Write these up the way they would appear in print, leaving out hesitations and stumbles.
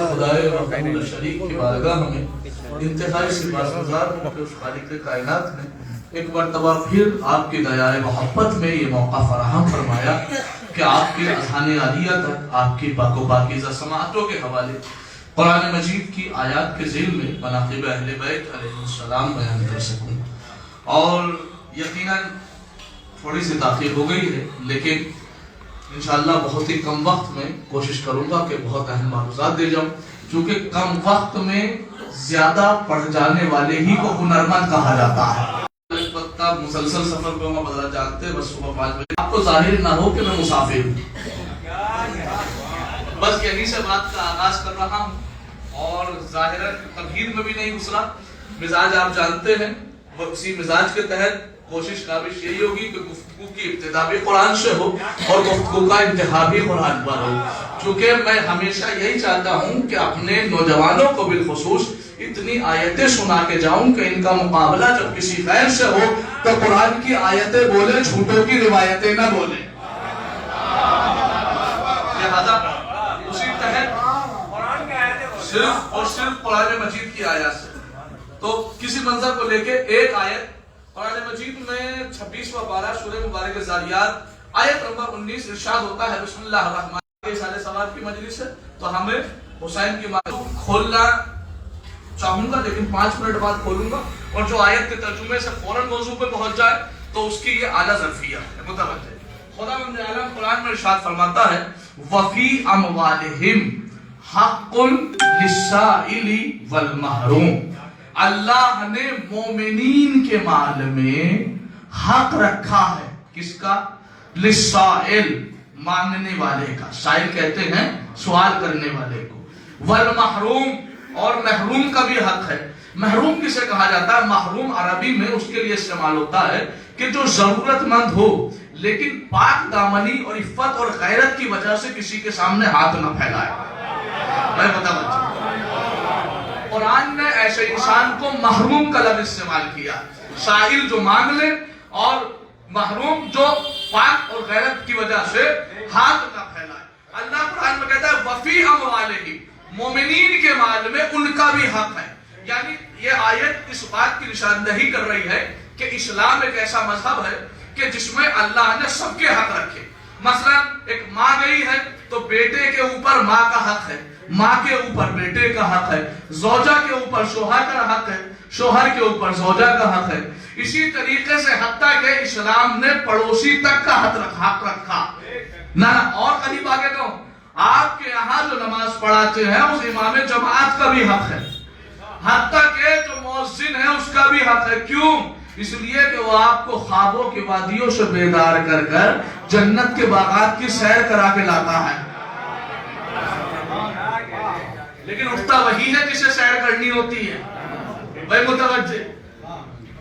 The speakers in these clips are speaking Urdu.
خدائے وحدہ شریک کی بارگاہ میں انتہائی سپاسگزار ہوں کہ اس خالق کائنات نے ایک مرتبہ پھر آپ کی دیائے محبت میں یہ موقع فراہم فرمایا کہ آپ کی اذہان عالیہ تک آپ کی پاک و پاکیزہ سماعتوں کے حوالے قرآن مجید کی آیات کے ذیل میں مناقب اہل بیت علیہ السلام بیان کر سکوں. اور یقیناً تھوڑی سی تاخیر ہو گئی ہے، لیکن انشاءاللہ بہت ہی کم وقت میں کوشش کروں گا کہ بہت اہم معلومات دے جاؤں، چونکہ کم وقت میں زیادہ پڑھ جانے والے ہی کو ہنرمند کہا جاتا ہے. اس وقت آپ مسلسل سفر پہ ہوں، بدلا جانتے ہیں، بس صبح 5 بجے آپ کو ظاہر نہ ہو کہ میں مسافر ہوں. بس یہی سے بات کا آغاز کر رہا ہوں اور ظاہراً تمہید میں بھی نہیں گزرا. مزاج آپ جانتے ہیں، اسی مزاج کے تحت کوشش کابش یہی ہوگی کہ گفتگو کی ابتدا بھی قرآن سے ہو اور گفتگو کا انتہا بھی قرآن پر ہو، چونکہ میں ہمیشہ یہی چاہتا ہوں کہ اپنے نوجوانوں کو بالخصوص اتنی آیتیں سنا کے جاؤں کہ ان کا مقابلہ جب کسی غیر سے ہو تو قرآن کی آیتیں بولے، جھوٹوں کی روایتیں نہ بولے. لہذا اسی تحت صرف اور صرف قرآن مجید کی آیات سے تو کسی منظر کو لے کے ایک آیت قرآن مجید میں 26واں پارہ سورہ مبارک زاریات آیت نمبر 19 ارشاد ہوتا ہے بسم اللہ الرحمن الرحیم. سال سواد کی مجلس ہے تو ہمیں حسین کی معلوم کھولنا چاہوں گا، لیکن 5 منٹ بعد کھولوں گا، اور جو آیت کے ترجمے سے فوراً موضوع پہ پہنچ جائے تو اس کی یہ اعلیٰ ظرفیہ ہے. متوجہ خدا مند عالم قرآن میں ارشاد فرماتا ہے وَفِي أَمْوَالِهِمْ حَقٌّ لِلسَّائِلِ وَالْمَحْرُومِ. اللہ نے مومنین کے مال میں حق رکھا ہے. کس کا؟ للسائل، مانگنے والے کا. سائل کہتے ہیں سوال کرنے والے کو. والمحروم، اور محروم کا بھی حق ہے. محروم کسے کہا جاتا ہے؟ محروم عربی میں اس کے لیے استعمال ہوتا ہے کہ جو ضرورت مند ہو لیکن پاک دامنی اور عفت اور غیرت کی وجہ سے کسی کے سامنے ہاتھ نہ پھیلائے. میں متوجہ قرآن نے ایسے انسان کو محروم کا لفظ استعمال کیا. سائل جو مانگ لے اور محروم جو پاک اور غیرت کی وجہ سے ہاتھ نہ پھیلائے. اللہ قرآن میں کہتا ہے وفی اموالہم، مومنین کے مال میں ان کا بھی حق ہے. یعنی یہ آیت اس بات کی نشاندہی کر رہی ہے کہ اسلام ایک ایسا مذہب ہے کہ جس میں اللہ نے سب کے حق رکھے. مثلا ایک ماں گئی ہے تو بیٹے کے اوپر ماں کا حق ہے، ماں کے اوپر بیٹے کا حق ہے، زوجہ کے اوپر شوہر کا حق ہے، شوہر کے اوپر زوجہ کا حق ہے. اسی طریقے سے حتیٰ کہ اسلام نے پڑوسی تک کا حق رکھا. نہ اور قریب آگے تو آپ کے یہاں جو نماز پڑھاتے ہیں اس امام جماعت کا بھی حق ہے، حتیٰ کہ جو مؤذن ہے اس کا بھی حق ہے. کیوں؟ اس لیے کہ وہ آپ کو خوابوں کی وادیوں سے بیدار کر کر جنت کے باغات کی سیر کرا کے لاتا ہے. لیکن اٹھتا وہی ہے جسے سیر کرنی ہوتی ہے. بھائی متوجہ.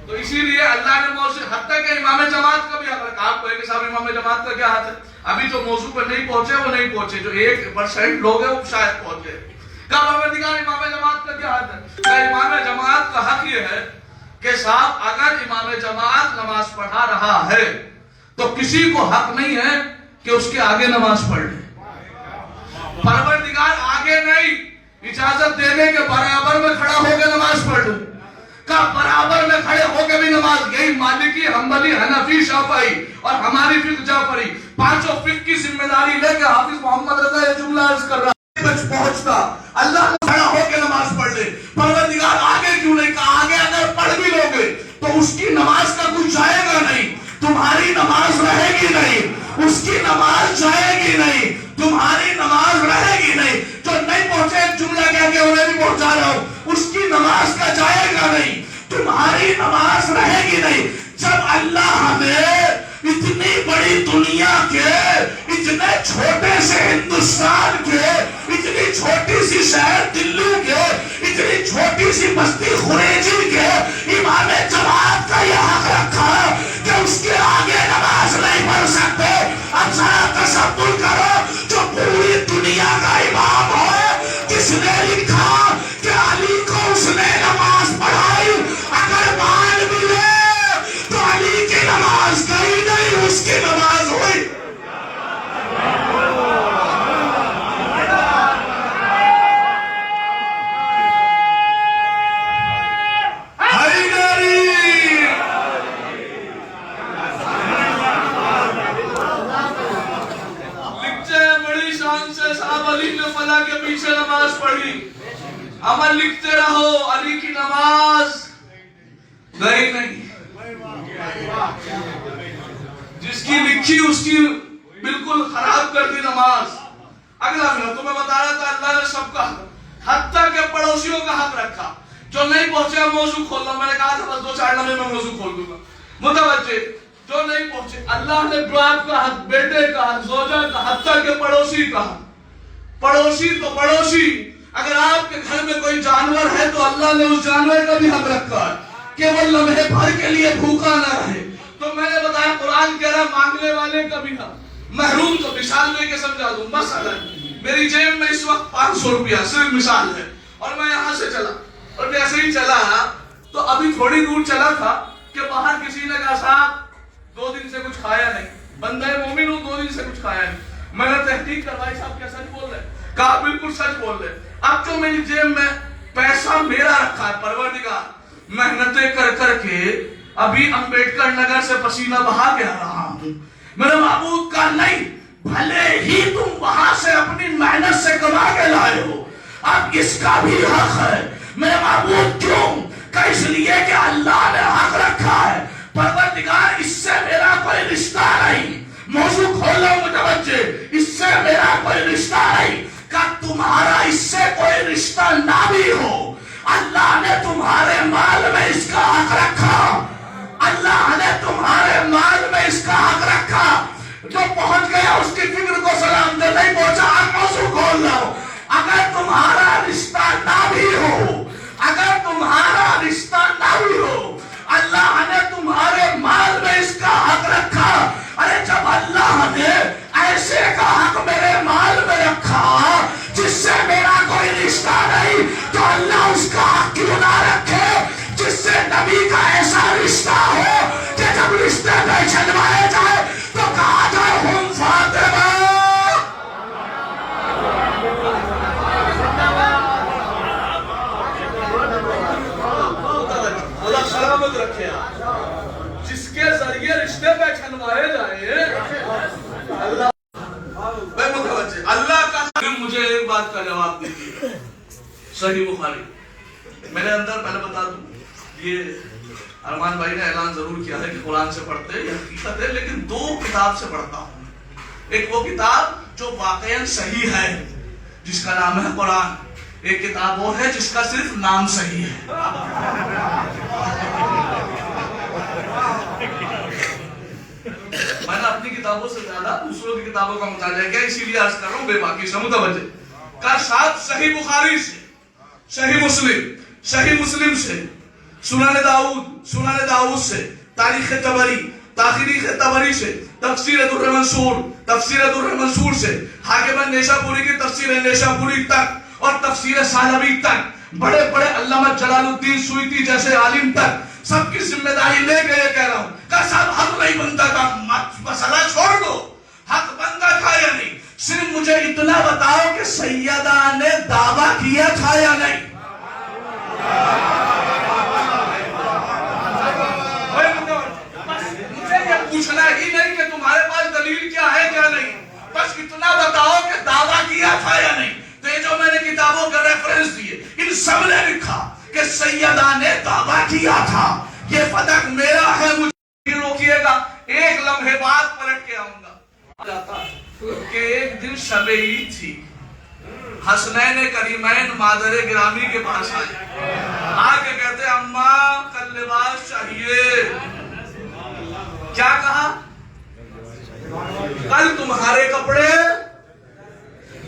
تو اسی لیے اللہ نے موضوع حتیٰ کہ امام جماعت کا بھی حق رکھا. آپ کہیں کہ صاحب امام جماعت کا کیا حق ہے؟ ابھی جو موضوع پر نہیں پہنچے وہ نہیں پہنچے، جو 1% لوگ ہیں وہ شاید پہنچے. کہا پروردگار امام جماعت کا کیا حق ہے؟ کہ امام جماعت کا حق یہ ہے کہ صاحب اگر امام جماعت نماز پڑھا رہا ہے تو کسی کو حق نہیں ہے کہ اس کے آگے نماز پڑھ لے. پروردگار آگے نہیں، اجازت دینے کے برابر میں کھڑا ہو کے نماز پڑھ لوں. کا برابر میں کھڑے ہو کے بھی نماز. یہی مالکی، حنبلی، حنفی، شافعی اور ہماری فقہ جعفری پانچوں فقہ کی ذمہ داری لے کے حافظ محمد رضا یہ جملہ عرض کر رہا پہنچتا اللہ کو کھڑا ہو کے نماز پڑھ لے. پروردگار آگے کیوں نہیں کہا؟ آگے اگر پڑھ بھی لوگے تو اس کی نماز کا کچھ جائے گا نہیں، تمہاری نماز رہے گی نہیں. اس کی نماز جائے گی نہیں، تمہاری نماز رہے گی نہیں. جو نہیں پہنچے ایک جملہ کہہ کے انہیں بھی پہنچا رہا ہوں، اس کی نماز کا جائے گا نہیں، تمہاری نماز رہے گی نہیں. جب اللہ ہمیں اتنی بڑی دنیا کے اتنے چھوٹے سے ہندوستان کے اتنی چھوٹی سی شہر دلی کے اتنی چھوٹی سی بستی خوریجی کے امام جماعت کا یہ حق رکھا کہ اس کے آگے نماز نہیں پڑھ سکتے. اب ذرا تصور کرو جو پوری دنیا کا امام ہے، کس نے لکھا کہ علی کو اس نے نماز پڑھائی، اگر مان بھی لے تو علی کی نماز گئی نہیں، اس کی نماز ہوئی. پیچھے نماز پڑھی, عمل لکھتے رہو, علی کی نماز گئی نہیں, جس کی لکھی اس کی بالکل خراب کر دی نماز. اگلا میں تمہیں بتا رہا تھا اللہ نے سب کا حتیٰ کہ پڑوسیوں کا حق رکھا. جو نہیں پہنچے موضوع کھول لو, میں نے کہا تھا بس 2-4 لمحے میں موضوع کھول دوں گا. متوجہ, جو نہیں پہنچے اللہ نے باپ کا حق, بیٹے کا حق, زوجہ کا, حتیٰ کہ پڑوسی کا حق. پڑوسی تو پڑوسی, اگر آپ کے گھر میں کوئی جانور ہے تو اللہ نے اس جانور کا بھی حق رکھا ہے کہ وہ لمحے بھر کے لیے بھوکا نہ رہے. تو میں نے بتایا قرآن کہہ رہا مانگنے والے کا بھی حق. محروم تو مثال لے کے سمجھا دوں. مثلا میری جیب میں اس وقت 500 روپیہ صرف مثال ہے, اور میں یہاں سے چلا, اور جیسے ہی چلا تو ابھی تھوڑی دور چلا تھا کہ باہر کسی نے کہا صاحب 2 دن سے کچھ کھایا نہیں, بندہ مومن ہوں 2 دن سے کچھ کھایا نہیں. میں نے تحقیق کروائی, صاحب کیا سچ بول رہے؟ کہا بالکل سچ بول رہے. اب جو میری جیب میں پیسہ میرا رکھا ہے, پروردگار محنتیں کر کر کے ابھی امبیڈکر نگر سے پسینہ بہا کے آ رہا ہوں, میرے معبود کا نہیں, بھلے ہی تم وہاں سے اپنی محنت سے کما کے لائے ہو, اب اس کا بھی حق ہے میرے معبود. کیوں؟ کہ اس لیے کہ اللہ نے حق رکھا ہے. پروردگار اس سے میرا کوئی رشتہ نہیں, موضوع کھولو متوجہ, اس سے میرا کوئی رشتہ نہیں. کہ تمہارا اس سے کوئی رشتہ نہ بھی ہو, اللہ نے تمہارے مال میں اس کا حق رکھا. اللہ نے تمہارے مال میں اس کا حق رکھا. جو پہنچ گیا اس کی فکر کو سلام دے, نہیں پہنچا آپ موضوع کھول لو. اگر تمہارا رشتہ نہ بھی ہو, اگر تمہارا رشتہ نہ بھی ہو, اللہ نے تمہارے مال میں اس کا حق رکھا. ارے جب اللہ نے ایسے کا حق میرے مال میں رکھا جس سے میرا کوئی رشتہ نہیں, تو اللہ اس کا حق کیوں نہ رکھے جس سے نبی کا ایسا رشتہ ہو کہ جب رشتے پہچانوائے جائے تو کہا جائے ہم فاطمہ. اللہ سلامت رکھے آپ, جس کے ذریعے رشتے پہچانوائے جائے. اللہ میں متوجہ, اللہ کا مجھے ایک بات کا جواب دیجیے. صحیح بخاری میرے اندر, پہلے بتا دوں یہ ارمان بھائی نے اعلان ضرور کیا ہے کہ قرآن سے پڑھتے, یہ حقیقت ہے, لیکن 2 کتاب سے پڑھتا ہوں. ایک وہ کتاب جو واقعاً صحیح ہے جس کا نام ہے قرآن, ایک کتاب وہ ہے جس کا صرف نام صحیح ہے. میں نے اپنی کتابوں سے زیادہ دوسروں کی کتابوں کا مطالعہ کیا, اسی لیے عرض کر رہا ہوں بے باکی سے متوجہ. کا ساتھ صحیح بخاری سے, صحیح مسلم سے, سنن داؤد سے, تاریخ طبری سے, تفسیر در منصور سے, حاکم نیشاپوری کی تفسیر نیشاپوری تک, اور تفسیر سالبی تک, بڑے بڑے علامہ جلال الدین سویتی جیسے عالم تک, سب کی ذمہ داری لے کے یہ کہہ رہا ہوں کہ صاحب حق نہیں بنتا تھا, مسئلہ چھوڑ دو, حق بنتا تھا یا نہیں, صرف مجھے اتنا بتاؤ کہ سیدہ نے دعویٰ کیا تھا یا نہیں. مجھے یہ پوچھنا ہی نہیں کہ تمہارے پاس دلیل کیا ہے کیا نہیں, بس اتنا بتاؤ کہ دعویٰ کیا تھا یا نہیں. تو یہ جو میں نے کتابوں کا ریفرنس دیے, ان سب نے لکھا کہ سیدہ نے دعویٰ کیا تھا. یہ فتح میرا ہے, مجھے روکیے گا, ایک لمحے بعد پلٹ کے آؤں گا. کہ ایک دن شب عید تھی, حسنین کریمین مادر گرامی کے پاس آئے, آ کے کہتے اماں کل لباس چاہیے. کیا کہا؟ کل تمہارے کپڑے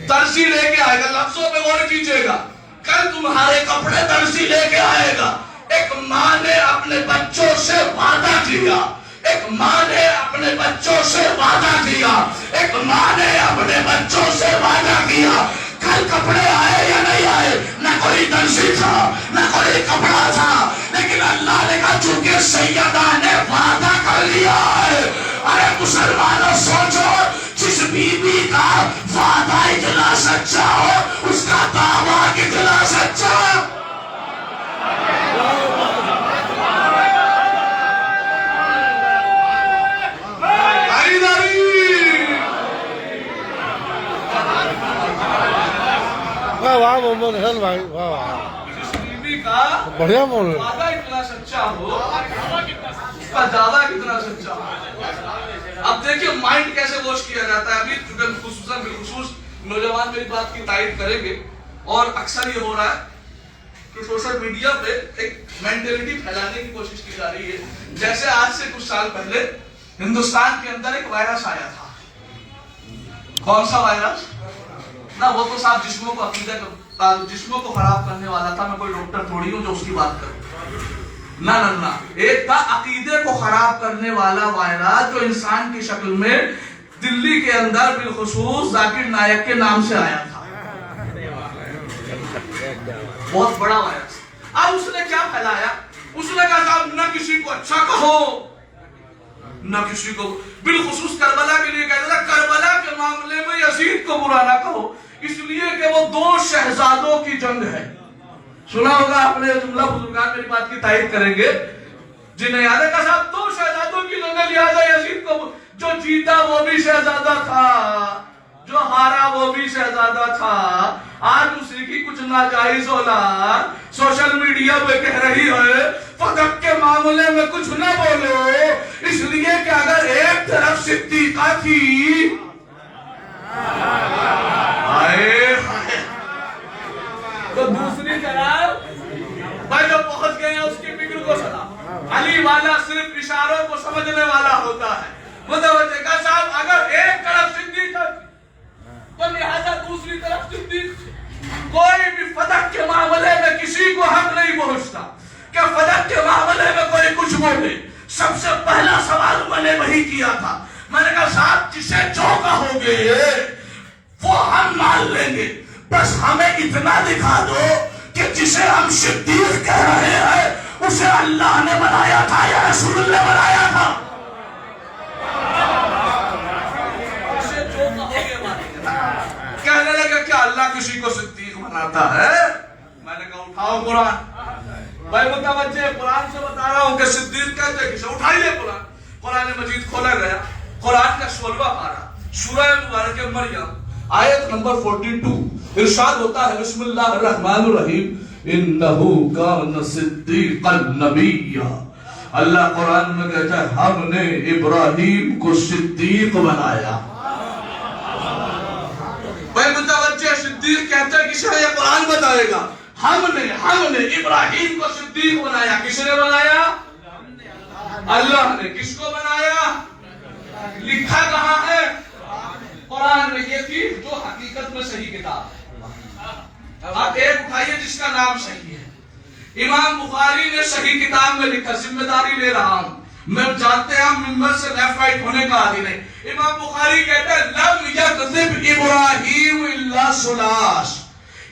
درزی لے کے آئے گا. لفظوں پہ غور کیجئے گا, کل تمہارے کپڑے درزی لے کے آئے گا. ایک ماں نے اپنے بچوں سے وعدہ کیا, ایک ماں نے اپنے بچوں سے وعدہ کیا, ایک ماں نے اپنے بچوں سے وعدہ کیا. کل کپڑے آئے یا نہیں آئے, نہ کوئی درزی تھا نہ کوئی کپڑا تھا, لیکن اللہ نے کہا چونکہ سیدہ نے وعدہ کر لیا ہے. ارے مسلمانوں سوچو, جس بی بی کا وعدہ اتنا سچا ہو اس کا دعویٰ کتنا سچا. واہ واہ محمد حسن بھائی واہ واہ جس بیوی کا بڑھیا بول رہے وعدہ اتنا سچا ہو اس کا دعویٰ کتنا سچا ہو. اب دیکھیں مائنڈ کیسے واش کیا جاتا ہے. ابھی چونکہ خصوصاً بالخصوص نوجوان میری بات کی تائید کریں گے اور اکثر یہ ہو رہا ہے کہ سوشل میڈیا پہ ایک مینٹلٹی پھیلانے کی کوشش کی جا رہی ہے. جیسے آج سے کچھ سال پہلے ہندوستان کے اندر ایک وائرس آیا تھا. کون سا وائرس؟ نہ وہ تو صاحب جسموں کو جسموں کو خراب کرنے والا تھا. میں کوئی ڈاکٹر تھوڑی ہوں جو اس کی بات کروں. نہ ایک تھا عقیدے کو خراب کرنے والا وائرس جو انسان کی شکل میں دلی کے اندر بالخصوص ذاکر نائک کے نام سے آیا تھا. بہت بڑا وائرس. اب اس نے کیا پھیلایا؟ اس نے کہا صاحب نہ کسی کو اچھا کہو نہ کسی کو، بالخصوص کربلا کے لیے کہتا تھا کربلا کے معاملے میں یزید کو برا نہ کہو اس لیے کہ وہ 2 شہزادوں کی جنگ ہے. سنا ہوگا آپ نے جملہ، بزرگان میری بات کی تائید کریں گے جنہیں یاد ہے کہ صاحب 2 شہزادوں کی جنگ ہے لہذا یزید کو جو جیتا وہ بھی شہزادہ تھا جو ہارا وہ بھی شہزادہ تھا. آج اسی کی کچھ ناجائز اولاد سوشل میڈیا پہ کہہ رہی ہے فتح کے معاملے میں کچھ نہ بولو اس لیے کہ اگر ایک طرف صدیقہ تھی تو دوسری طرف بھائی جو پہنچ گئے ہیں اس کی فکر کو سنا. علی والا صرف اشاروں کو سمجھنے والا ہوتا ہے. متوجہ کا صاحب اگر ایک طرف صدیقہ تھی تو لہذا دوسری طرف صدیق تھی. کوئی بھی فتح کے معاملے میں کسی کو حق نہیں پہنچتا کہ فتح کے معاملے میں کوئی کچھ بولے. سب سے پہلا سوال میں نے وہی کیا تھا. میں نے کہا صاحب جسے جو کہو گے وہ ہم مان لیں گے بس ہمیں اتنا دکھا دو کہ جسے ہم صدیق کہہ رہے ہیں اسے اللہ نے بنایا تھا یا رسول اللہ بنایا تھا. اسے جو کہو گے مانیں گے. کہنے لگے کہ اللہ کسی کو صدیق بناتا ہے. میں نے کہا اٹھاؤ قرآن. بھائی متوجہ قرآن سے بتا رہا ہوں کہ صدیق کہتے ہیں کسے. اٹھائیے قرآن. قرآن مجید کھولا گیا. قرآن کا 16واں پارہ سورہ مبارکہ مریم آیت نمبر 42 ارشاد ہوتا ہے بسم اللہ الرحمن الرحیم انہو کان صدیقا نبیا. اللہ قرآن میں کہتا ہے ہم نے ابراہیم کو صدیق بنایا. بھائی متوجہ صدیق کہتا ہے کسے یہ قرآن بتائے گا. ہم نے ابراہیم کو صدیق بنایا. کس نے بنایا؟ اللہ نے. کس کو بنایا؟ لکھا کہاں ہے؟ قرآن میں. یہ تھی جو حقیقت میں صحیح کتاب ہے. آپ ایک اٹھائیے جس کا نام صحیح ہے. امام بخاری نے صحیح کتاب میں لکھا. ذمہ داری لے رہا ہوں میں. جانتے ہیں ہم ممبر سے لیفٹ رائٹ ہونے کا عادی نہیں. امام بخاری کہتا ہے لم یکذب ابراہیم الا ثلاث.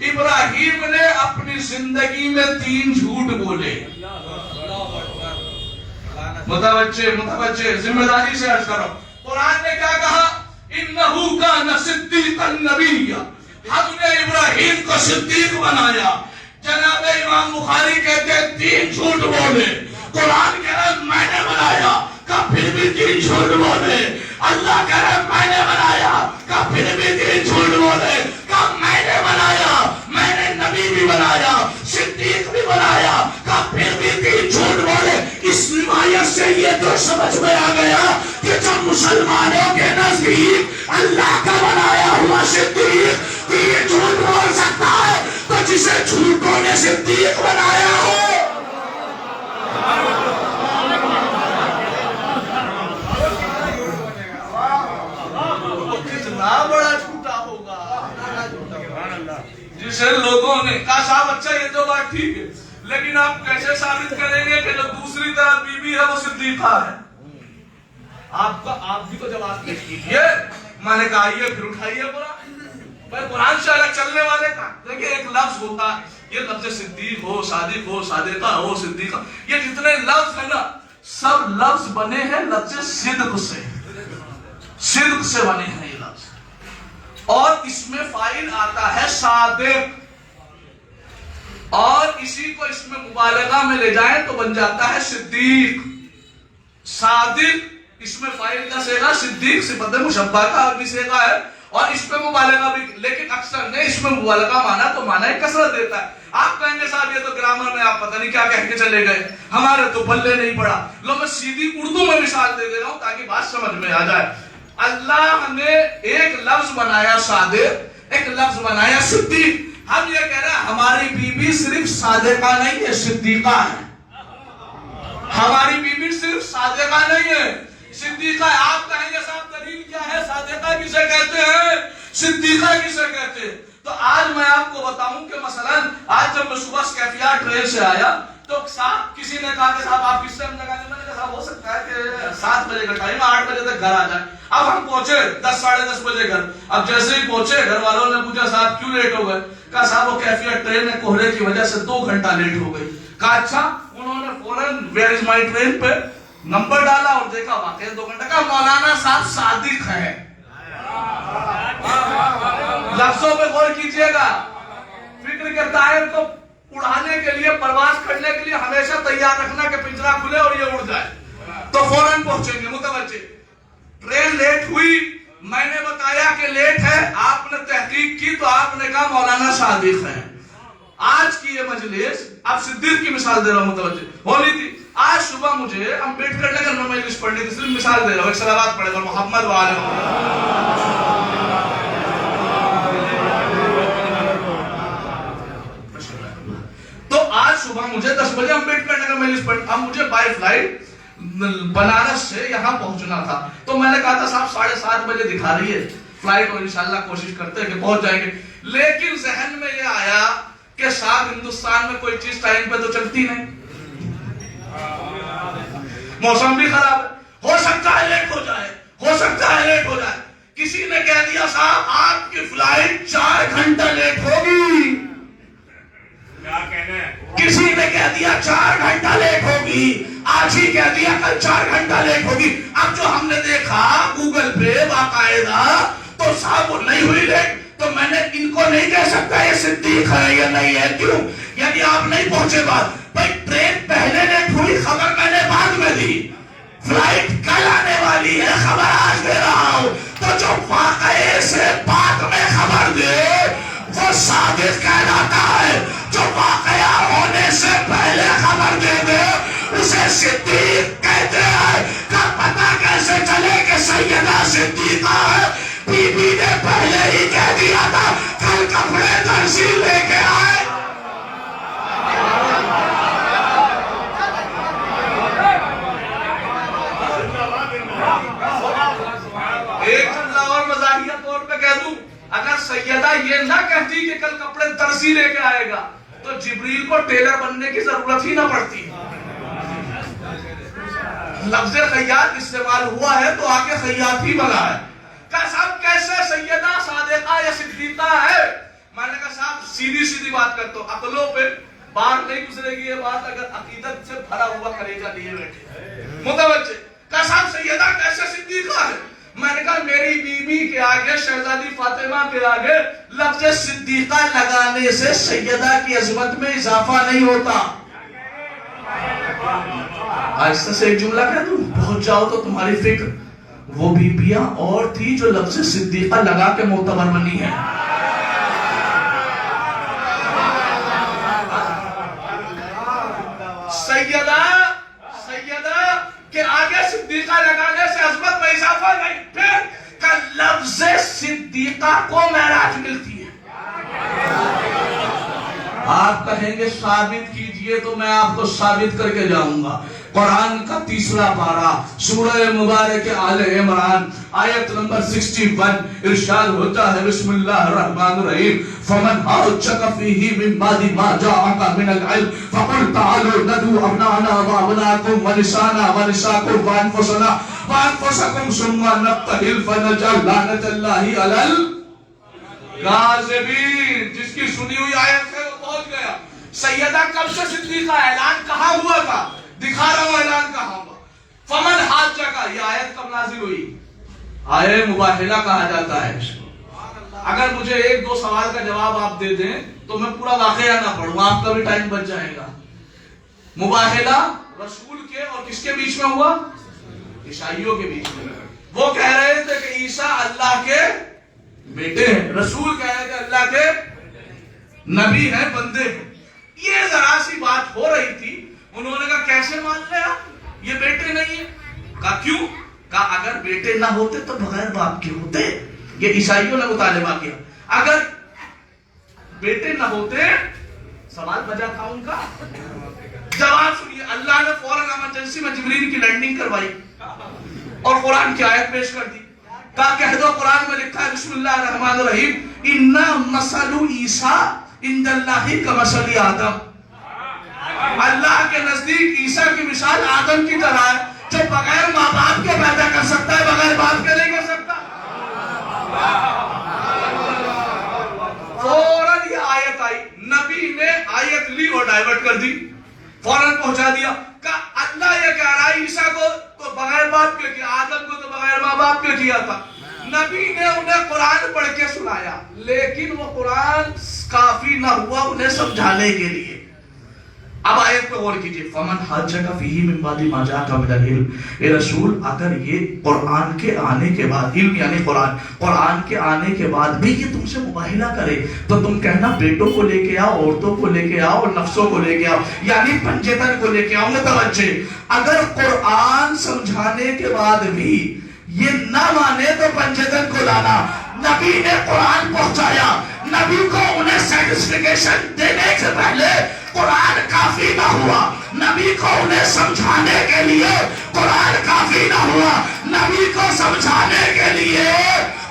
ابراہیم نے اپنی زندگی میں 3 جھوٹ بولے. متوجہ ذمہ داری سے عرض کرو. قرآن نے کیا کہا؟ انہو کان صدیقا نبیا. ہم نے ابراہیم کو صدیق بنایا. جناب امام بخاری کہتے ہیں 3 جھوٹ بولے. قرآن کہہ رہا میں نے بنایا کا پھر بھی 3 جھوٹ بولے. اللہ کہہ رہا میں نے بنایا کا پھر بھی 3 جھوٹ بولے. کا میں نے بنایا میں نے نبی بھی بنایا صدیق بھی بنایا کا پھر بھی 3 جھوٹ بولے. اس روایت سے یہ تو سمجھ میں آ گیا کہ جب مسلمانوں کے نزدیک اللہ کا بنایا ہوا صدیق یہ جھوٹ بول سکتا ہے تو جسے جھوٹوں نے صدیق بنایا ہو کتنا بڑا جھوٹا ہوگا. جسے لوگوں نے کہا صاحب اچھا یہ تو بات ٹھیک ہے لیکن آپ کیسے ثابت کریں گے کہ جو دوسری طرف بی بی ہے وہ صدیقہ ہے؟ آپ بھی تو جواب پیش کیجئے. میں نے کہا یہ پھر اٹھائیے قرآن. قرآن سے الگ چلنے والے کا دیکھیں ایک لفظ ہوتا ہے. یہ لفظ صدیق ہو صادق ہو صادقہ ہو صدیقہ یہ جتنے لفظ ہیں نا سب لفظ بنے ہیں لفظ صدق سے. صدق سے بنے ہیں یہ لفظ. اور اس میں فاعل آتا ہے صادق اور اسی کو اس میں مبالغہ میں لے جائیں تو بن جاتا ہے صدیق. صادق اس میں فاعل کا صیغہ صدیق صفت مشبہ کا عربی صیغہ ہے اور اس میں مبالغہ بھی، لیکن اکثر نے اس میں مبالغہ مانا تو مانا ہے کثرت دیتا ہے. آپ کہیں گے صاحب یہ تو گرامر میں آپ پتہ نہیں کیا کہہ کے چلے گئے، ہمارے تو پلے نہیں پڑا. لو میں سیدھی اردو میں مثال دے دے رہا ہوں تاکہ بات سمجھ میں آ جائے. اللہ نے ایک لفظ بنایا صادق، ایک لفظ بنایا صدیق. ہم یہ کہہ رہے ہیں ہماری بی بی صرف صادقہ نہیں ہے، صدیقہ ہے. ہماری بی بی صرف صادقہ نہیں ہے، صدیقہ ہے. آپ کہیں گے صاحب دلیل کیا ہے؟ صادقہ کسے کہتے ہیں، صدیقہ کسے کہتے ہیں؟ تو آج میں آپ کو بتاؤں کہ مثلا آج جب میں صبح کیفیات ٹرین سے آیا تو صاحب کسی نے کہا کہ صاحب آپ کس ٹائم لگانے، میں نے کہا صاحب ہو سکتا ہے کہ 7 بجے کا ٹائم، 8 بجے تک گھر آ جائے. اب ہم پہنچے 10 ساڑھے 10 بجے گھر. اب جیسے ہی پہنچے گھر والوں نے پوچھا صاحب کیوں لیٹ ہو گئے؟ کہا صاحب وہ کیفیات ٹرین میں کوہرے کی وجہ سے 2 گھنٹہ لیٹ ہو گئی. کہا اچھا. انہوں نے فوراً ویئر از مائی ٹرین پہ نمبر ڈالا اور دیکھا واقعی 2 گھنٹہ. کا مولانا صاحب صادق ہے. لفظوں پہ غور کیجئے گا. فکر کے طائر کو اڑانے کے لیے، پرواز کرنے کے لیے ہمیشہ تیار رکھنا کہ پنجرا کھلے اور یہ اڑ جائے تو فوراً پہنچیں گے. متوجہ. ٹرین لیٹ ہوئی، میں نے بتایا کہ لیٹ ہے، آپ نے تحقیق کی تو آپ نے کہا مولانا صادق ہے. آج کی یہ مجلس، اب صدیق کی مثال دے رہا ہوں، متوجہ ہولی تھی. آج صبح مجھے امبیڈکر نگر میں مجلس پڑھنی تھی، صرف مثال دے رہا ہوں. ایک صلوات پڑھے گا محمد وآلہ. تو آج صبح مجھے 10 بجے امبیڈکر نگر میں مجلس پڑھنی. اب مجھے بائی فلائٹ بنارس سے یہاں پہنچنا تھا تو میں نے کہا تھا صاحب 7:30 بجے دکھا رہی ہے فلائٹ اور انشاءاللہ کوشش کرتے ہیں کہ پہنچ جائیں گے. لیکن ذہن میں یہ آیا کہ صاحب ہندوستان میں کوئی چیز ٹائم پہ تو چلتی نہیں، موسم بھی خراب ہے، ہو سکتا ہے لیٹ ہو جائے، ہو سکتا ہے لیٹ ہو جائے. کسی نے کہہ دیا صاحب آپ کی فلائٹ 4 گھنٹہ لیٹ ہوگی. کسی نے کہہ دیا 4 گھنٹہ لیٹ ہوگی، آج ہی کہہ دیا کل 4 گھنٹہ لیٹ ہوگی. اب جو ہم نے دیکھا گوگل پہ باقاعدہ تو صاحب وہ نہیں ہوئی لیٹ. تو میں نے ان کو نہیں کہہ سکتا یہ صدیق ہے یا نہیں ہے. کیوں؟ یعنی آپ نہیں پہنچے بعد. بھائی ٹرین پہلے لیٹ ہوئی، خبر میں نے بعد میں دی. فلائٹ کل آنے والی ہے، خبر آج دے رہا ہوں. تو جو واقعے سے بعد میں خبر دے وہ صادق کہلاتا ہے. جو واقعہ ہونے سے پہلے خبر دے دے اسے صدیق کہتے ہیں. کا پتہ کیسے چلے کہ سیدہ صدیقہ ہے؟ بی بی نے پہلے ہی کہہ دیا تھا کل کپڑے درزی لے کے آئے. ایک جملہ اور مزاحیہ طور پہ کہہ دوں، اگر سیدہ یہ نہ کہتی کہ کل کپڑے درزی لے کے آئے گا تو جبریل کو ٹیلر بننے کی ضرورت ہی نہ پڑتی. لفظ خیاط استعمال ہوا ہے تو آگے خیاط ہی بنا ہے. کہا صاحب کیسے سیدہ صادقہ یا صدیقہ ہے؟ میں نے کہا صاحب سیدھی سیدھی بات کرتا ہوں، عقلوں پہ بار نہیں گزرے گی یہ بات اگر عقیدت سے بھرا ہوا کلیجہ لیے بیٹھے. متوجہ. کہا صاحب سیدہ کیسے صدیقہ ہے؟ میں نے کہا میری بی بی کے آگے، شہزادی فاطمہ کے آگے لفظ صدیقہ لگانے سے سیدہ کی عظمت میں اضافہ نہیں ہوتا. آہستہ سے ایک جملہ کہہ دوں، پہنچ جاؤ تو تمہاری فکر وہ بیبیاں اور تھی جو لفظ صدیقہ لگا کے معتبر بنی ہے. سیدہ کے آگے صدیقہ لگانے سے عظمت میں اضافہ نہیں. پھر کہ لفظ صدیقہ کو معراج ملتی ہے. آپ کہیں گے ثابت کیجئے تو میں آپ کو ثابت کر کے جاؤں گا. قرآن کا 3 پارہ سورہ مبارک آل عمران آیت نمبر 61 ارشاد ہوتا ہے بسم اللہ الرحمن الرحیم فمن حاجک فیہ من بعد ما جاءک من العلم فقل تعالوا ندعو ابناءنا وابناءکم ونساءنا ونساءکم وانفسکم ثم نبتہل فنجعل لعنۃ اللہ علی الکاذبین. جس کی سنی ہوئی آیت ہے وہ پہنچ گیا. سیدہ کب سے صدیقہ اعلان کہاں ہوا تھا؟ دکھا رہا ہوں اعلان کہاں ہوا. فمن حاجک، یہ آیت کب نازل ہوئی؟ آیت مباہلہ کہا جاتا ہے. اگر مجھے 1-2 سوال کا جواب آپ دے دیں تو میں پورا واقعہ نہ پڑھوں، آپ کا بھی ٹائم بچ جائے گا. مباہلہ رسول کے اور کس کے بیچ میں ہوا؟ عیسائیوں کے بیچ میں. وہ کہہ رہے تھے کہ عیسیٰ اللہ کے بیٹے ہیں. رسول کہہ رہے تھے اللہ کے نبی ہیں, بندے ہیں. یہ ذرا سی بات ہو رہی تھی, انہوں نے کہا کیسے مان لیا یہ بیٹے نہیں ہیں؟ کہا کیوں؟ کہا اگر بیٹے نہ ہوتے تو بغیر باپ کے ہوتے. یہ عیسائیوں نے مطالبہ کیا, اگر بیٹے نہ ہوتے, سوال بجا تھا ان کا. جواب سنیے, اللہ نے فوراً ایمرجنسی میں جبریل کی لینڈنگ کروائی اور قرآن کی آیت پیش کر دی. کہا کہہ دو قرآن میں لکھا ہے بسم اللہ الرحمن الرحیم اِنَّا مَثَلُ عِیسیٰ عِنْدَ اللَّهِ كَمَثَلِ آدم. اللہ کے نزدیک عیسیٰ کی مثال آدم کی طرح ہے, جو بغیر ماں باپ کے پیدا کر سکتا ہے, بغیر باپ کے نہیں کر سکتا. فوراً یہ آیت آئی, نبی نے آیت لی اور ڈائیورٹ کر دی, فوراً پہنچا دیا. کہا اللہ یہ کہہ رہا ہے عیسیٰ کو تو بغیر باپ کے کیا, آدم کو تو بغیر ماں باپ کے کیا تھا. نبی نے انہیں قرآن پڑھ کے سنایا, لیکن وہ قرآن کافی نہ ہوا انہیں سمجھانے کے لیے. اب آیت پہ غور کیجئے, فَمَنْ حَاجَّكَ فِيهِ مِنْ بَعْدِ مَا جَاءَكَ مِنَ الْعِلْمِ. اے رسول اگر یہ قرآن کے آنے کے بعد, علم یعنی قرآن کے آنے کے بعد بھی یہ تم سے مباہلہ کرے تو تم کہنا بیٹوں کو لے کے آؤ, عورتوں کو لے کے آؤ, نفسوں کو لے کے آؤ, یعنی پنجتن کو لے کے آؤ. توجہ, اگر قرآن سمجھانے کے بعد بھی یہ نہ مانے تو پنجتن کو لانا. نبی نے قرآن پہنچایا, نبی کو انہیں سیٹسفیکیشن دینے سے پہلے قرآن کافی نہ ہوا, نبی کو انہیں سمجھانے کے لیے قرآن کافی نہ ہوا, نبی کو سمجھانے کے لیے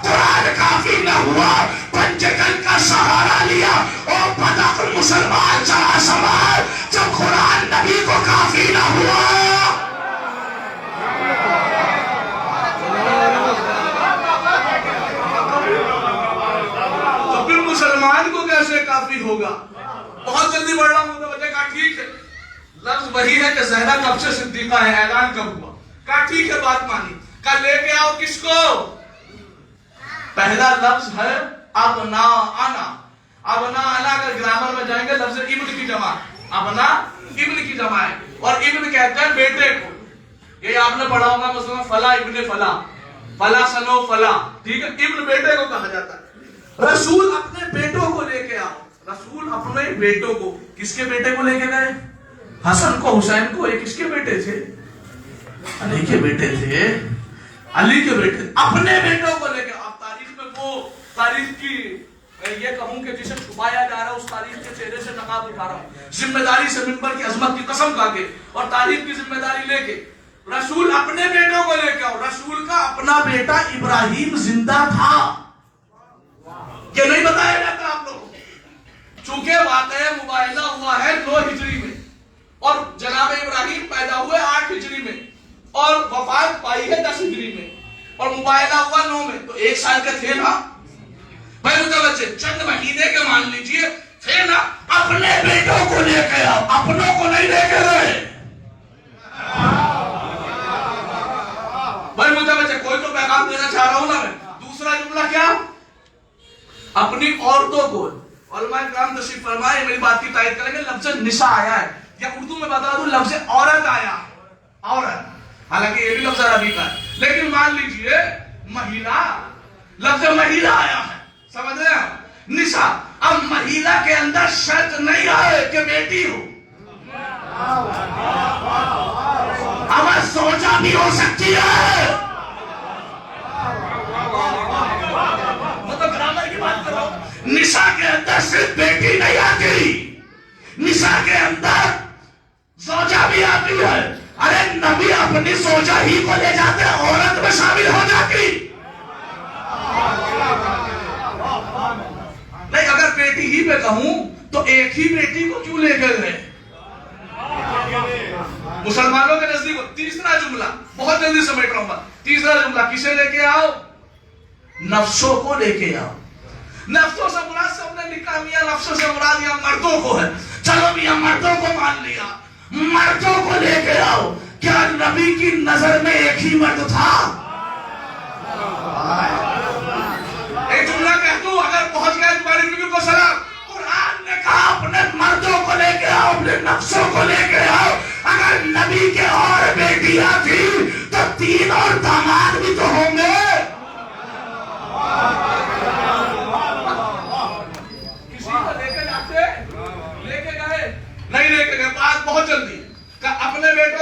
قرآن کافی نہ ہوا, پنجگن کا سہارا لیا اور بدعقل مسلمان چلا سوار. جب قرآن نبی کو کافی نہ ہوا تو پھر مسلمان کو کیسے کافی ہوگا؟ بہت جلدی بڑھ رہا ہوں, بچے کہا ٹھیک ہے, لفظ وہی ہے کہ زہرا کب سے صدیقہ ہے, اعلان کب ہوا؟ کہا ٹھیک ہے بات مانی. کہا لے کے آؤ کس کو؟ پہلا لفظ ہے ابنا انا. ابنا انا اگر گرامر میں جائیں گے لفظ ابن کی جمع, ابنا ابن کی جمع ہے, اور ابن کہتے ہیں بیٹے کو. یہ آپ نے پڑھا ہوگا مثلا فلا ابن فلا, فلا سنو فلا, ٹھیک ہے, ابن بیٹے کو کہا جاتا ہے. رسول اپنے بیٹوں کو لے کے آؤ. رسول اپنے بیٹوں کو, کس کے بیٹے کو لے کے گئے؟ حسن کو, حسین کو. یہ کس کے بیٹے تھے؟ علی کے بیٹے تھے, علی کے بیٹے. اپنے بیٹوں کو لے کے. اب تاریخ میں وہ تاریخ کی یہ کہوں کہ جسے چھپایا جا رہا ہے, اس تاریخ کے چہرے سے نقاب اٹھا رہا ہوں, ذمہ داری سے منبر کی عظمت کی قسم کھا کے اور تاریخ کی ذمہ داری لے کے. رسول اپنے بیٹوں کو لے کے آؤ. رسول کا اپنا بیٹا ابراہیم زندہ تھا, کہ نہیں بتایا جاتا آپ لوگوں کو؟ چونکہ واقعہ مباہلہ ہوا ہے 9 ہجری میں, اور جناب ابراہیم پیدا ہوئے 8 ہجری میں, اور وفات پائی ہے 10 ہجری میں, اور مباہلہ ہوا 9 میں, تو 1 سال کے تھے نا بھائی. متوجہ, چند مہینے کے مان لیجئے تھے نا. اپنے بیٹوں کو لے کے آؤ, اپنوں کو نہیں لے کے گئے. بھائی متوجہ, کوئی تو پیغام دینا چاہ رہا ہوں نا میں. دوسرا جملہ کیا؟ اپنی عورتوں کو. علماء کرام تشریف فرمائے, میری بات کی تائید کریں گے, لفظ نساء آیا ہے, یا اردو میں بتا دوں لفظ عورت آیا, عورت, حالانکہ یہ بھی لفظ عربی کا ہے, لیکن مان لیجئے مہیلا, لفظ مہیلا آیا ہے, سمجھ رہے ہیں؟ نساء. اب مہیلا کے اندر شرط نہیں آئے کہ بیٹی ہو, اب سوچا بھی ہو سکتی ہے. نساء کے اندر صرف بیٹی نہیں آتی, نساء کے اندر زوجہ بھی آتی ہے. ارے نبی اپنی زوجہ ہی کو لے جاتے, عورت میں شامل ہو جاتی. نہیں, اگر بیٹی ہی پہ کہوں تو ایک ہی بیٹی کو کیوں لے کر گئے مسلمانوں کے نزدیک؟ تیسرا جملہ بہت جلدی سمیٹ رہا ہوں. تیسرا جملہ کسے لے کے آؤ؟ نفسوں کو لے کے آؤ. نفسوں سے مراد سے ہم نے نکاح میا, نفسوں سے مراد یہاں مردوں کو ہے. چلو میاں مردوں کو مان لیا, مردوں کو لے کے آؤ. کیا نبی کی نظر میں ایک ہی مرد تھا؟ ایک جملہ کہہ دوں, اگر پہنچ گئے تمہاری بیوی کو سلام. قرآن نے کہا اپنے مردوں کو لے کے آؤ, اپنے نفسوں کو لے کے آؤ. اگر نبی کے اور بیٹیاں تھیں تو 3 اور داماد بھی تو ہوں گے.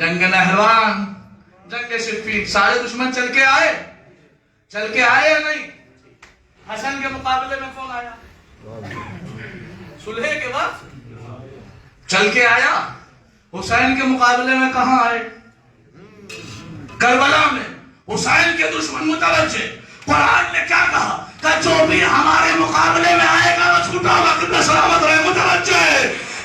جنگ نہروان، جنگ صفین، سارے دشمن چل کے آئے یا نہیں؟ حسن کے مقابلے میں کون آیا؟ صلح کے بعد چل کے آیا۔ حسین کے مقابلے میں کہاں آئے؟ کربلا میں۔ حسین کے دشمن متوجہ، قرآن نے کیا کہا کہ جو بھی ہمارے مقابلے میں آئے گا وہ چھوٹا وقت میں سلامت رہے۔ متوجہ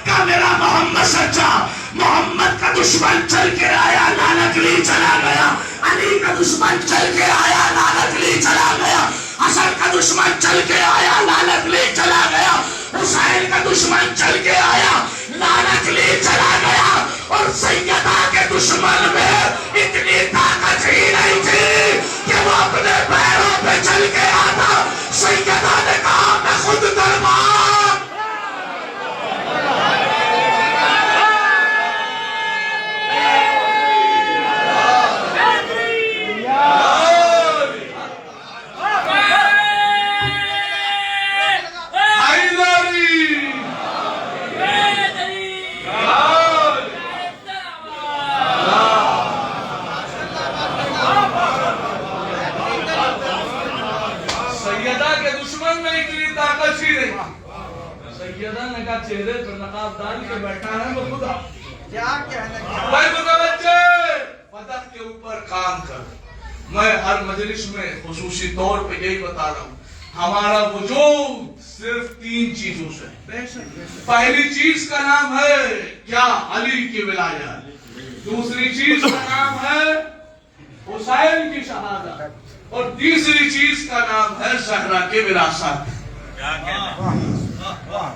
کہ میرا محمد سچا، محمد کا دشمن چل کے آیا، نانکلی چلا گیا۔ علی کا دشمن چل کے آیا، نانکلی چلا گیا۔ حسن کا دشمن چل کے آیا، نانکلی چلا گیا۔ حسین کا دشمن چل کے آیا، نانکلی چلا گیا۔ اور سیدہ کے دشمن میں اتنی طاقت ہی نہیں تھی کہ وہ اپنے پیروں پہ چل کے آتا۔ سیدہ نے کہا میں خود دربار سیدہ نے کہا چہرے پر نقاب ڈال کے بیٹھا ہے وہ خدا کیا کہنے کا بھائی متوجہ فتح کے اوپر کام کر۔ میں ہر مجلس میں خصوصی طور پہ یہی بتا رہا ہوں، ہمارا وجود صرف 3 چیزوں سے۔ پہلی چیز کا نام ہے کیا؟ علی کی ولایت۔ دوسری چیز کا نام ہے حسین کی شہادت، اور تیسری چیز کا نام ہے زہرا کی وراثت۔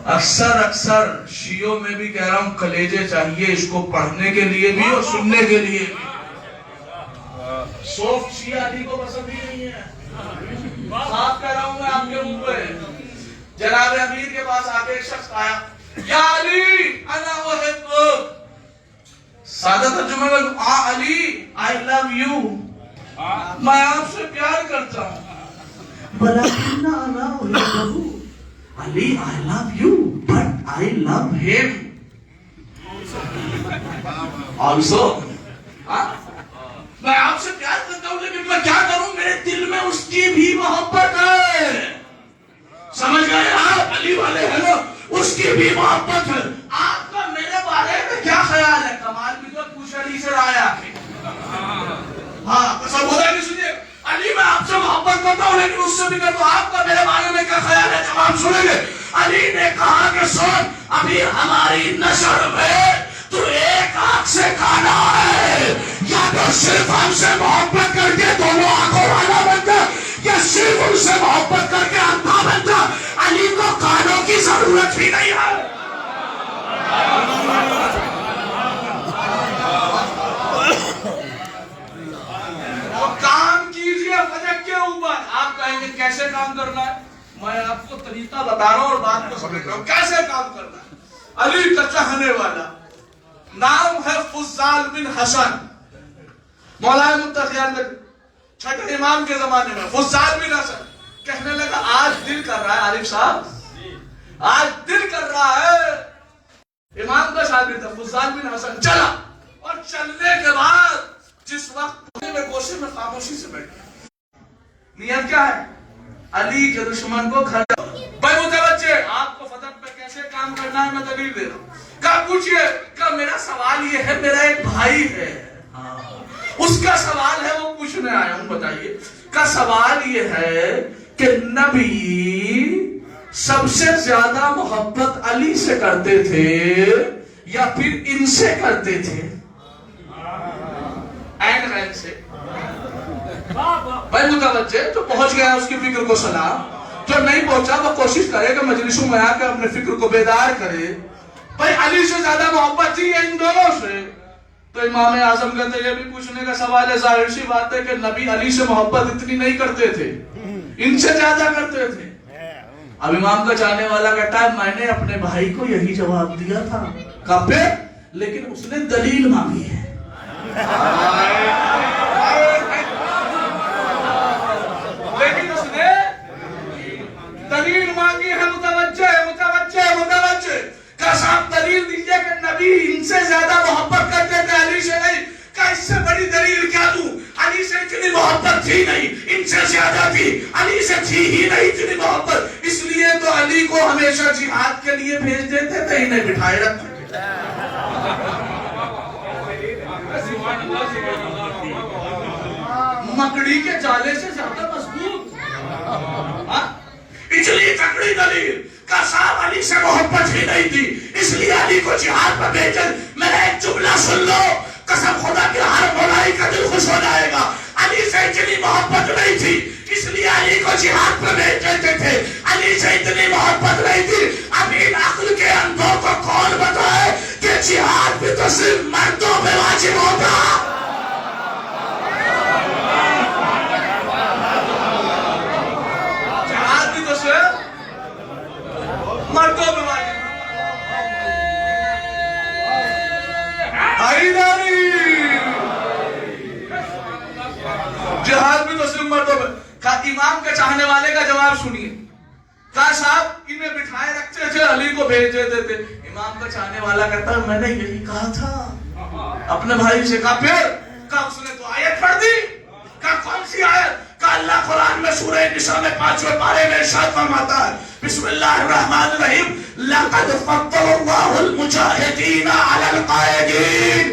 اکثر شیعوں میں بھی کہہ رہا ہوں کلیجے چاہیے اس کو پڑھنے کے لیے بھی اور سننے کے لیے بھی۔ سوفٹ شیعہ علی کو پسند ہی نہیں ہے، صاف کہہ رہا ہوں میں آپ کے منہ پہ۔ جناب امیر کے پاس آگے ایک شخص آیا، یا علی انا احبک، سادہ ترجمہ میں علی I love you، میں آپ سے پیار کرتا ہوں۔ بلکن انا احبک علی I love you but I love him also۔ میں آپ سے پیار کرتا ہوں لیکن میں کیا کروں، میرے دل میں اس کی بھی محبت ہے۔ سمجھ گئے آپ؟ علی والے ہیں نا، اس کی بھی محبت ہے۔ آپ کا میرے بارے میں کیا خیال ہے؟ کمال بھی تو پوچھ علی سے رائے آپ کی۔ ہاں قسم خدا کی سنیے، علی میں آپ سے محبت کرتا ہوں لیکن اس سے بھی کرتا ہوں، آپ کا میرے بارے میں کیا خیال ہے؟ جواب سنیں گے۔ علی نے کہا کہ سن، ابھی ہماری نشر میں تو ایک آنکھ سے کھانا ہے، یا تو صرف ہم سے محبت کر کے دونوں آنکھوں والا بن جا، یا صرف ان سے محبت کر کے اندھا بن جا۔ علی کو کانوں کی ضرورت بھی نہیں ہے۔ کام کیجئے فجر کے اوپر۔ آپ کہیں گے کیسے کام کرنا ہے؟ میں آپ کو طریقہ بتا رہا ہوں اور بات کو سمجھ رہا ہوں کیسے کام کرنا ہے۔ علی کا چاہنے والا نام ہے فضال بن حسن، مولا متقی میں چھٹے امام کے زمانے میں فضال بن حسن کہنے لگا آج دل کر رہا ہے عارف صاحب، آج دل کر رہا ہے۔ امام کا شاگرد تھا فضال بن حسن، چلا، اور چلنے کے بعد جس وقت میں گوشے میں خاموشی سے بیٹھا، نیت کیا ہے؟ علی کے دشمن کو گھر۔ بھائی متوجہ، آپ کو فتح پہ کیسے کام کرنا ہے میں دلیل دے رہا ہوں۔ کہا پوچھئے کہ میرا سوال یہ ہے، میرا ایک بھائی ہے، اس کا سوال ہے وہ پوچھنے آیا ہوں، بتائیے۔ کا سوال یہ ہے کہ نبی سب سے زیادہ محبت علی سے کرتے تھے یا پھر ان سے کرتے تھے؟ این غین سے۔ بھائی متوجہ، جو پہنچ گیا اس کی فکر کو سلام، جو نہیں پہنچا وہ کوشش کرے کہ مجلسوں میں آ کے اپنے فکر کو بیدار کرے۔ بھائی علی سے زیادہ محبت تھی یا ان دونوں سے؟ تو امام اعظم کہتے یہ بھی پوچھنے کا سوال ہے، ظاہر سی بات ہے کہ نبی علی سے محبت اتنی نہیں کرتے تھے، ان سے زیادہ کرتے تھے۔ اب امام کا چاہنے والا کہتا ہے میں نے اپنے بھائی کو یہی جواب دیا تھا، کہا پھر لیکن اس نے دلیل مانگی ہے۔ لیکن اس نے دلیل مانگی ہے۔ متوجہ متوجہ متوجہ، کہ صاحب دلیل دیجئے کہ نبی ان سے زیادہ محبت کرتے تھے علی سے نہیں۔ اتنی محبت تھی نہیں، ان سے زیادہ تھی، علی سے تھی ہی نہیں اتنی محبت، اس لیے تو علی کو ہمیشہ جہاد کے لیے بھیج دیتے تھے، انہیں بٹھائے رکھتے تھے۔ مکڑی کے جالے سے زیادہ مضبوط، اتنی تکڑی دلیل کا صاحب علی سے محبت ہی نہیں تھی، اس لیے علی کو جہاد پر بھیجا۔ میرا ایک جملہ سن لو، قسم خدا کے ہر مولائی کا دل خوش ہو جائے گا، علی سے اتنی محبت نہیں تھی اس لیے علی کو جہاد پر بھیج دیتے تھے، علی سے اتنی محبت نہیں تھی۔ اب ان عقل کے اندھوں کو کون بتائے کہ جہاد بھی تو صرف مردوں پہ واجب ہوتا، جہاد بھی تو صرف مردوں پہ واجب جہاد بھی تو صرف مردوں پہ۔ کہا امام کے چاہنے والے کا جواب سنیے، کہا صاحب انہیں بٹھائے رکھتے تھے، علی کو بھیج دیتے تھے۔ امام کا چاہنے والا کہتا ہے میں نے یہی کہا تھا اپنے بھائی سے۔ کہا پھر؟ کہا اس نے تو آیت پڑھ دی۔ کہا کون سی آیت؟ کہا اللہ قرآن میں سورہ نساء میں 5ویں پارے میں ارشاد فرماتا ہے بسم اللہ الرحمن الرحیم لَقَدْ فَضَّلَ اللَّهُ الْمُجَاهِدِينَ عَلَى الْقَاعِدِينَ،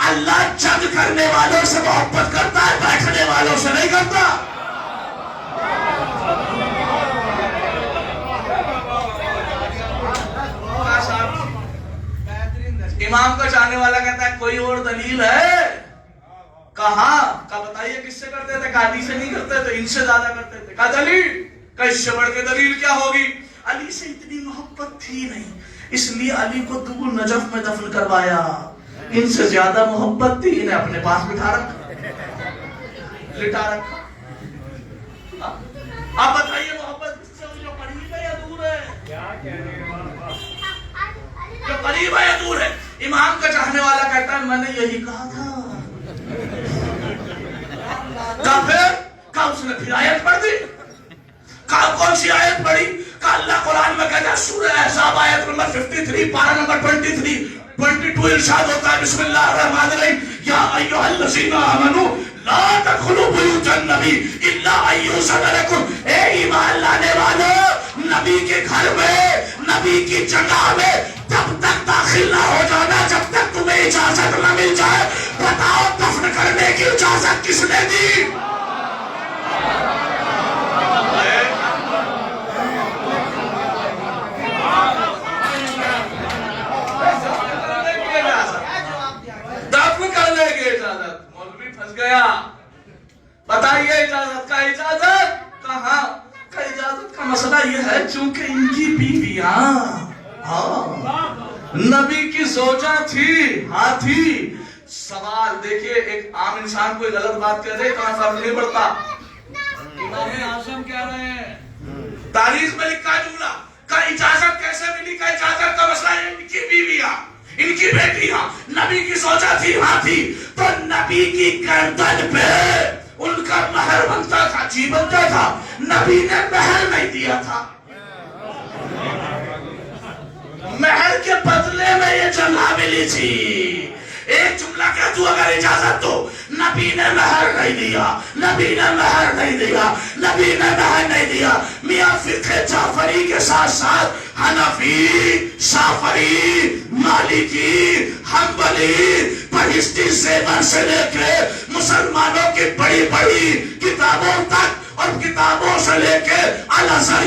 اللہ جنگ کرنے والوں سے محبت کرتا ہے، بیٹھنے والوں سے نہیں کرتا۔ امام کا چاہنے والا کہتا ہے کوئی اور دلیل ہے؟ کہاں؟ کہا بتائیے کس سے کرتے تھے؟ کہا علی سے نہیں کرتے تھے، ان سے زیادہ کرتے تھے۔ کہا دلیل؟ کہا اس سے بڑھ کے دلیل کیا ہوگی؟ علی سے اتنی محبت تھی نہیں اس لیے علی کو دور نجف میں دفن کروایا، ان سے زیادہ محبت تھی انہیں اپنے پاس بٹھا رکھا، لٹا رکھا۔ آپ بتائیے محبت کس سے؟ جو قریب ہے یا دور ہے؟ جو قریب ہے یا دور ہے؟ امام کا چاہنے والا کہتا ہے میں نے یہی کہا تھا۔ کہا پھر؟ کہا اس نے پھر آیت پڑھ دی۔ کہا کون سی آیت پڑھی؟ کہا اللہ قرآن میں کہتا ہے سورہ احزاب آیت نمبر 53 پارہ نمبر 22 ارشاد ہوتا ہے بسم اللہ الرحمن الرحیم یا ایھا الذین آمنوا لا تدخلوا بیوت النبی الا ان یؤذن لکم، اے ایمان لانے والو نبی کے گھر میں، نبی کی جگہ میں تب تک داخل نہ ہو جانا جب تک تمہیں اجازت نہ مل جائے۔ بتاؤ دفن کرنے کی اجازت کس نے دی؟ دفن کرنے کی اجازت، مولوی پھنس گیا۔ بتائیے اجازت کا اجازت کہاں؟ کا اجازت کا مسئلہ یہ ہے چونکہ ان کی بیویاں نبی کی زوجہ تھی، ہاں تھی۔ سوال دیکھیے، ایک عام انسان کوئی غلط بات کہہ دے کہاں فرق نہیں پڑتا۔ امام اعظم کہہ رہے ہیں، تاریخ میں لکھا جملہ کا اجازت کیسے ملی؟ کا اجازت کا مسئلہ ہے ان کی بیویاں، ان کی بیٹیاں نبی کی زوجہ تھی، ہاں تھی، تو نبی کی گردن پہ ان کا مہر بنتا تھا، جی بنتا تھا، نبی نے مہر نہیں دیا تھا۔ مہر کے بدلے میں یہ جگہ ملی تھی۔ ایک جملہ کہہ تو اگر اجازت دو، نبی نے مہر نہیں دیا، نبی نے مہر نہیں دیا، نبی نے مہر نہیں دیا۔ میاں فقہ جعفری کے ساتھ ساتھ حنفی، شافعی، مالکی، حنبلی، بہشتی زیور سے لے کے مسلمانوں کی بڑی بڑی کتابوں تک اور کتابوں سے لے کے الازہر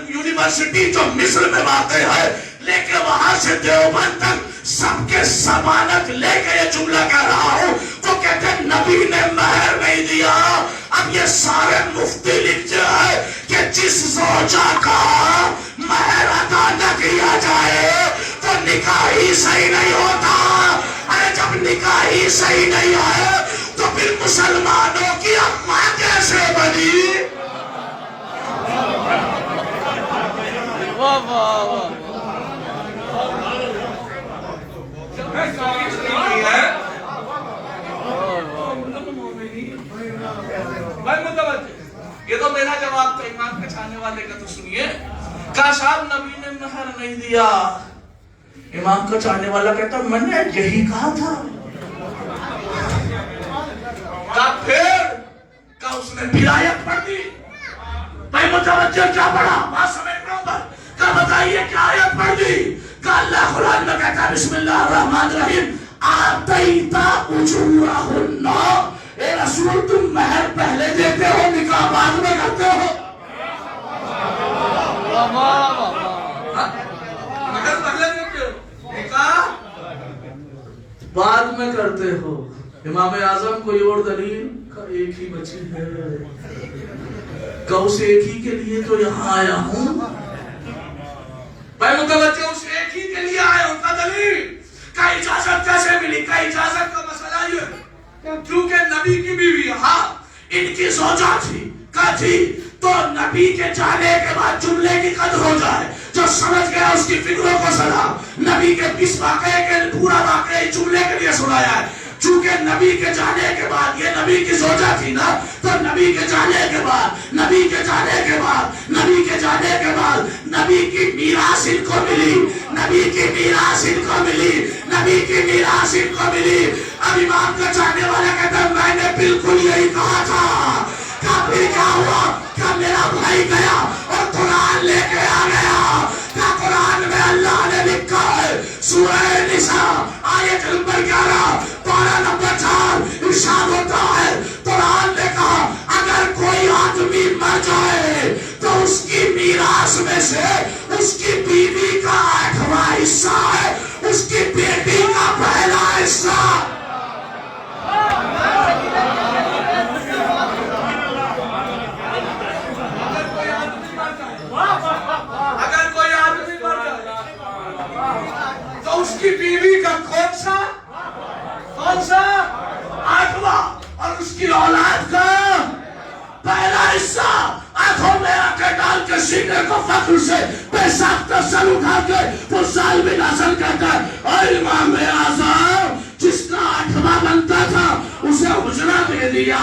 یونیورسٹی جو مصر میں واقع ہے لے کے وہاں سے دیوبند تک سب کے ضمانت لے کے یہ جملہ کہہ رہا ہوں۔ وہ کہتے ہیں نبی نے مہر نہیں دیا۔ اب یہ سارے مفتی لکھتے ہیں کہ جس زوجہ کا مہر ادا نہ کیا جائے تو نکاح ہی صحیح نہیں ہوتا۔ ارے جب نکاح ہی صحیح نہیں ہے تو پھر مسلمانوں کی اماں کیسے بنی؟ واہ واہ واہ یہ تو میرا جواب تھا، امام کے چاہنے والے کا تو سنیے۔ کہا صاحب نبی نے مہر نہیں دیا۔ امام کا چاہنے والا کہتا میں نے یہی کہا تھا۔ کہا پھر؟ اس نے ولایت پڑھ دی. میں متوجہ کیا پڑھا؟ بات سمجھ رہا ہوں کہ بتائیے کیا آیت پڑھ دی؟ کہ اللہ قرآن میں کہتا ہے بسم اللہ الرحمن الرحیم آتیتا اجورہن. اے رسول تم مہر پہلے دیتے ہو نکاح بعد میں کرتے ہو. مہر پہلے دیتے ہو نکاح بعد میں کرتے ہو. امام اعظم کوئی اور دلیل کا ایک ہی بچی ہے کہ اس ایک ہی کے لیے تو یہاں آیا ہوں. میں متوجہ اس ایک ہی کے لیے آیا ہوں. کا دلیل کا اجازت کیسے ملی؟ کا اجازت کا مسئلہ یہ کیونکہ نبی کی بیوی ہاں ان کی زوجہ تھی کا تھی تو نبی کے جانے کے بعد جملے کی قدر ہو جائے. جو سمجھ گیا اس کی فکروں کو سلام. نبی کے اس واقعے کے پورا واقعہ جملے کے لیے سنایا ہے. چونکہ نبی کے جانے کے بعد یہ نبی کی زوجہ تھی نا تو نبی کے جانے کے بعد نبی کے جانے کے بعد نبی کے جانے کے بعد نبی کی میراث ان کو ملی. نبی کی میراث ان کو ملی. نبی کی میراث ان کو ملی. اب امام کا چاہنے والا کہتا ہے میں نے بالکل یہی کہا تھا. پھر کیا ہوا کہ میرا بھائی گیا اور قرآن لے کے آ گیا. کہ قرآن میں اللہ نے لکھا ہے سورہ نساء آیت نمبر 11 پارہ نمبر 4 ارشاد ہوتا ہے قرآن نے کہا اگر کوئی آدمی مر جائے تو اس کی میراث میں سے اس کی بیوی کا 8واں حصہ ہے, اس کی بیٹی کا پہلا حصہ. اس کی بیوی کا کون سا 8واں اور اس کی اولاد کا پہلا حصہ آنکھوں میں آنکھیں ڈال کے سینے کو فخر سے بے ساختہ سر اٹھا کے وہ ظالم نازل کرتا ہے اور امام اعظم جس کا 8واں بنتا تھا اسے اجرا دے دیا,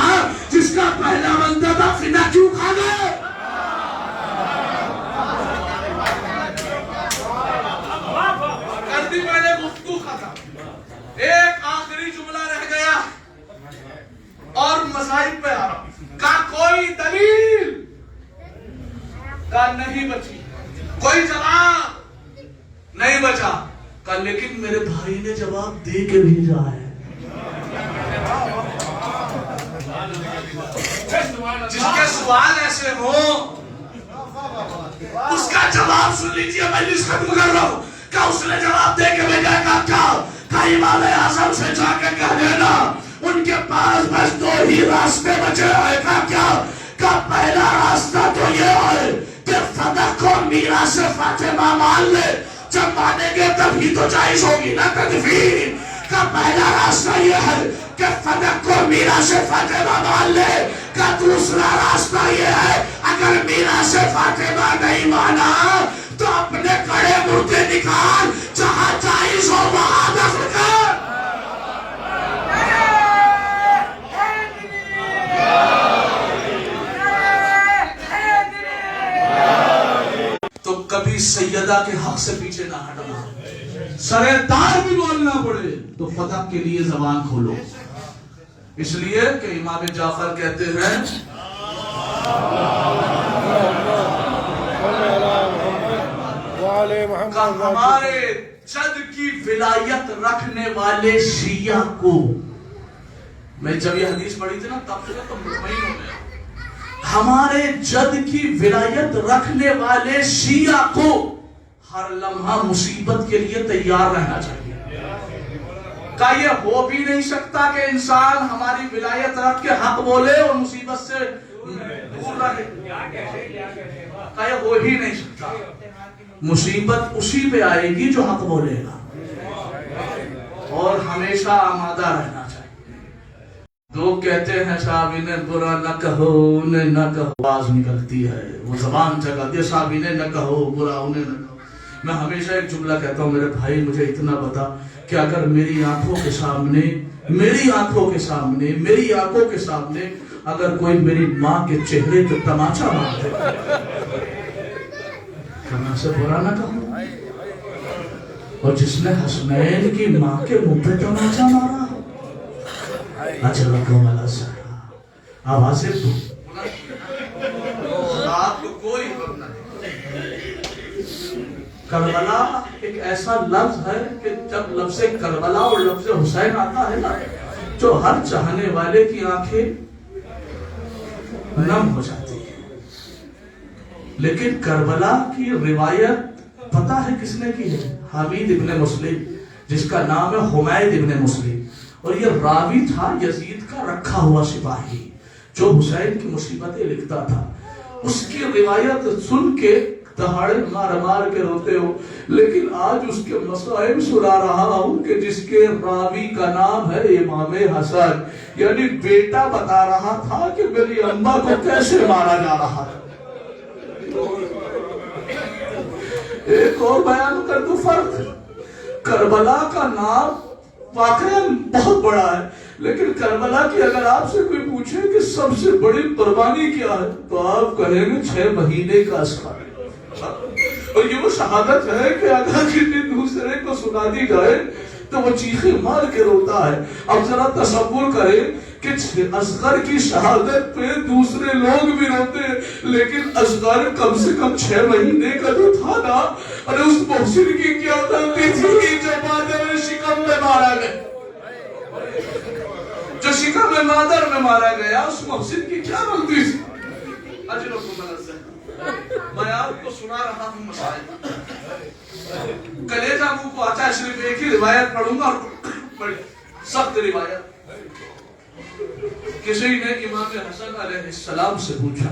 جس کا پہلا بنتا تھا فدا کیوں کھا گئے؟ میں نے گفتگو ختم. ایک آخری جملہ رہ گیا اور مذاہب پہ آ رہا کا کوئی دلیل کا نہیں بچی, کوئی جواب نہیں بچا کا. لیکن میرے بھائی نے جواب دے کے بھیجا ہے. جس کے سوال ایسے ہوں اس کا جواب سن لیجیے. میں جس ختم کر رہا ہوں کہ اس نے جواب دے کے بھیجا کہ امام اعظم سے جا کے کہہ دینا ان کے پاس بس 2 ہی راستے بچے ہوئے. کہ پہلا راستہ تو یہ ہے کہ فدق کو میراث فاطمہ مان لے, جب مانیں گے تب ہی تو جائز ہوگی نا تدفین. کا پہلا راستہ یہ ہے کہ فدق کو میراث فاطمہ مان لے. کا دوسرا راستہ یہ ہے اگر میراث فاطمہ نہیں مانا تو اپنے کڑے مردے نکال, جہاں جائز ہو وہاں دفن کر. تو کبھی سیدہ کے حق سے پیچھے نہ ہٹنا, سردار بھی بولنا پڑے تو فتح کے لیے زبان کھولو. اس لیے کہ امام جعفر کہتے ہیں ہمارے جد کی ولایت رکھنے والے شیعہ کو, میں جب یہ حدیث پڑھی تھی نا تب سے تو مطمئن ہو گیا, ہمارے جد کی ولایت رکھنے والے شیعہ کو ہر لمحہ مصیبت کے لیے تیار رہنا چاہیے. کہ یہ ہو بھی نہیں سکتا کہ انسان ہماری ولایت رکھ کے حق بولے اور مصیبت سے دور رہے. کہ یہ ہو ہی نہیں سکتا. مصیبت اسی پہ آئے گی جو حق بولے گا, اور ہمیشہ آمادہ رہنا چاہیے. لوگ کہتے ہیں صاحب انہیں برا نہ کہو انہیں نہ کہو, آواز نکلتی ہے وہ زبان جگہ دے صاحب انہیں نہ کہو برا انہیں نہ کہو. میں ہمیشہ ایک جملہ کہتا ہوں میرے بھائی مجھے اتنا بتا کہ اگر میری آنکھوں کے سامنے اگر کوئی میری ماں کے چہرے پہ تماچا مار دے کہ میں اسے برا نہ کہوں, اور جس نے حسنین کی ماں کے منہ پہ تماچا مارا اچھا رکھو والا سارا آوازیں کربلا ایک ایسا لفظ ہے کہ جب لفظ کربلا اور لفظ حسین آتا ہے نا، جو ہر چاہنے والے کی آنکھیں نم ہو جاتی ہیں۔ لیکن کربلا کی روایت پتہ ہے کس نے کی ہے؟ حمید ابن مسلم، جس کا نام ہے حمید ابن مسلم، اور یہ راوی تھا یزید کا رکھا ہوا سپاہی جو حسین کی مصیبتیں لکھتا تھا۔ اس کی روایت سن کے دہاڑے مار مار کے روتے ہو، لیکن آج اس کے مصائب سنا رہا ہوں کہ جس کے راوی کا نام ہے امام حسن، یعنی بیٹا بتا رہا تھا کہ میری اماں کو کیسے مارا جا رہا ہے۔ ایک اور بیان کر دو فرق، کربلا کا نام واقعا بہت بڑا ہے، لیکن کربلا کی اگر آپ سے کوئی پوچھے کہ سب سے بڑی قربانی کیا ہے تو آپ کہیں گے 6 مہینے کا اصغر۔ اور یہ وہ شہادت ہے کہ اگر کسی دوسرے کو سنا دی جائے تو وہ چیخیں مار کے روتا ہے۔ اب ذرا تصور کریں کہ اصغر کی شہادت پہ دوسرے لوگ بھی روتے ہیں، لیکن اصغر کم سے کم 6 مہینے کا جو تھا نا، اور اس محسن کی کیا غلطی تھی جو مادر شکم میں مارا گیا، جو شکم مادر میں مارا گیا، اس محسن کی کیا غلطی تھی؟ اجر کو منزل میں آپ کو سنا رہا ہوں مسائل، کلیجہ منہ کو آچا، صرف ایک ہی روایت پڑھوں گا اور بڑی سخت روایت۔ کسی نے امام حسن علیہ السلام سے پوچھا،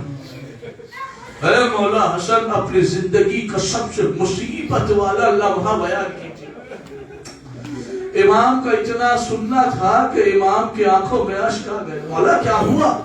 اے مولا حسن، اپنی زندگی کا سب سے مصیبت والا لمحہ بیان کیجئے۔ امام کا اتنا سننا تھا کہ امام کی آنکھوں میں اشک آ گئے۔ مولا کیا ہوا؟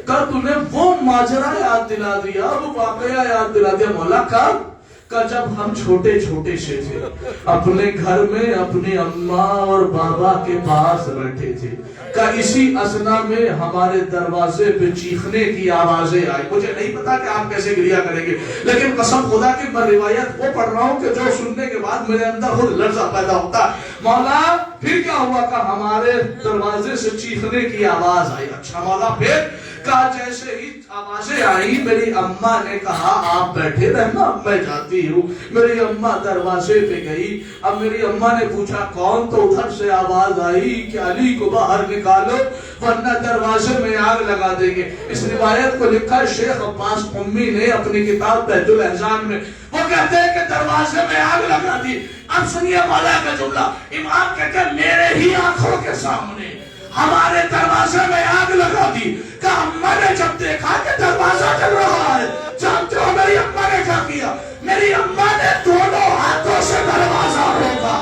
کہ تو نے وہ ماجرہ یاد دلا دیا، وہ واقعہ یاد دلا دیا۔ مولا کب؟ کہ جب ہم چھوٹے چھوٹے سے تھے، اپنے گھر میں اپنی اماں اور بابا کے پاس بیٹھے تھے، کہ اسی اثنا میں ہمارے دروازے پہ چیخنے کی آوازیں آئی۔ مجھے نہیں پتا کہ آپ کیسے گریہ کریں گے، لیکن قسم خدا کی میں روایت وہ پڑھ رہا ہوں کہ جو سننے کے بعد میرے اندر خود لرزہ پیدا ہوتا ہے۔ مولا پھر کیا ہوا؟ کہ ہمارے دروازے سے چیخنے کی آواز آئی۔ اچھا مولا پھر؟ کہا جیسے ہی آوازیں آئی میری اماں نے کہا آپ بیٹھے رہنا، میں جاتی ہوں۔ میری اماں دروازے پہ گئی، اب میری اماں نے پوچھا کون؟ تو ادھر سے آواز آئی کہ علی کو باہر نکالو ورنہ دروازے میں آگ لگا دیں گے۔ اس روایت کو لکھا ہے شیخ عباس قمی نے اپنی کتاب بہج الاحزان میں۔ وہ کہتے ہیں کہ دروازے میں آگ لگا دی۔ اب سنیے مولا کا جملہ، امام کہتے ہیں میرے ہی آنکھوں کے سامنے ہمارے دروازے میں آگ لگا دی۔ کہ اماں نے جب دیکھا کہ دروازہ جل رہا ہے، جانتے ہو میری اماں نے کیا کیا؟ میری اماں نے دونوں ہاتھوں سے دروازہ روکا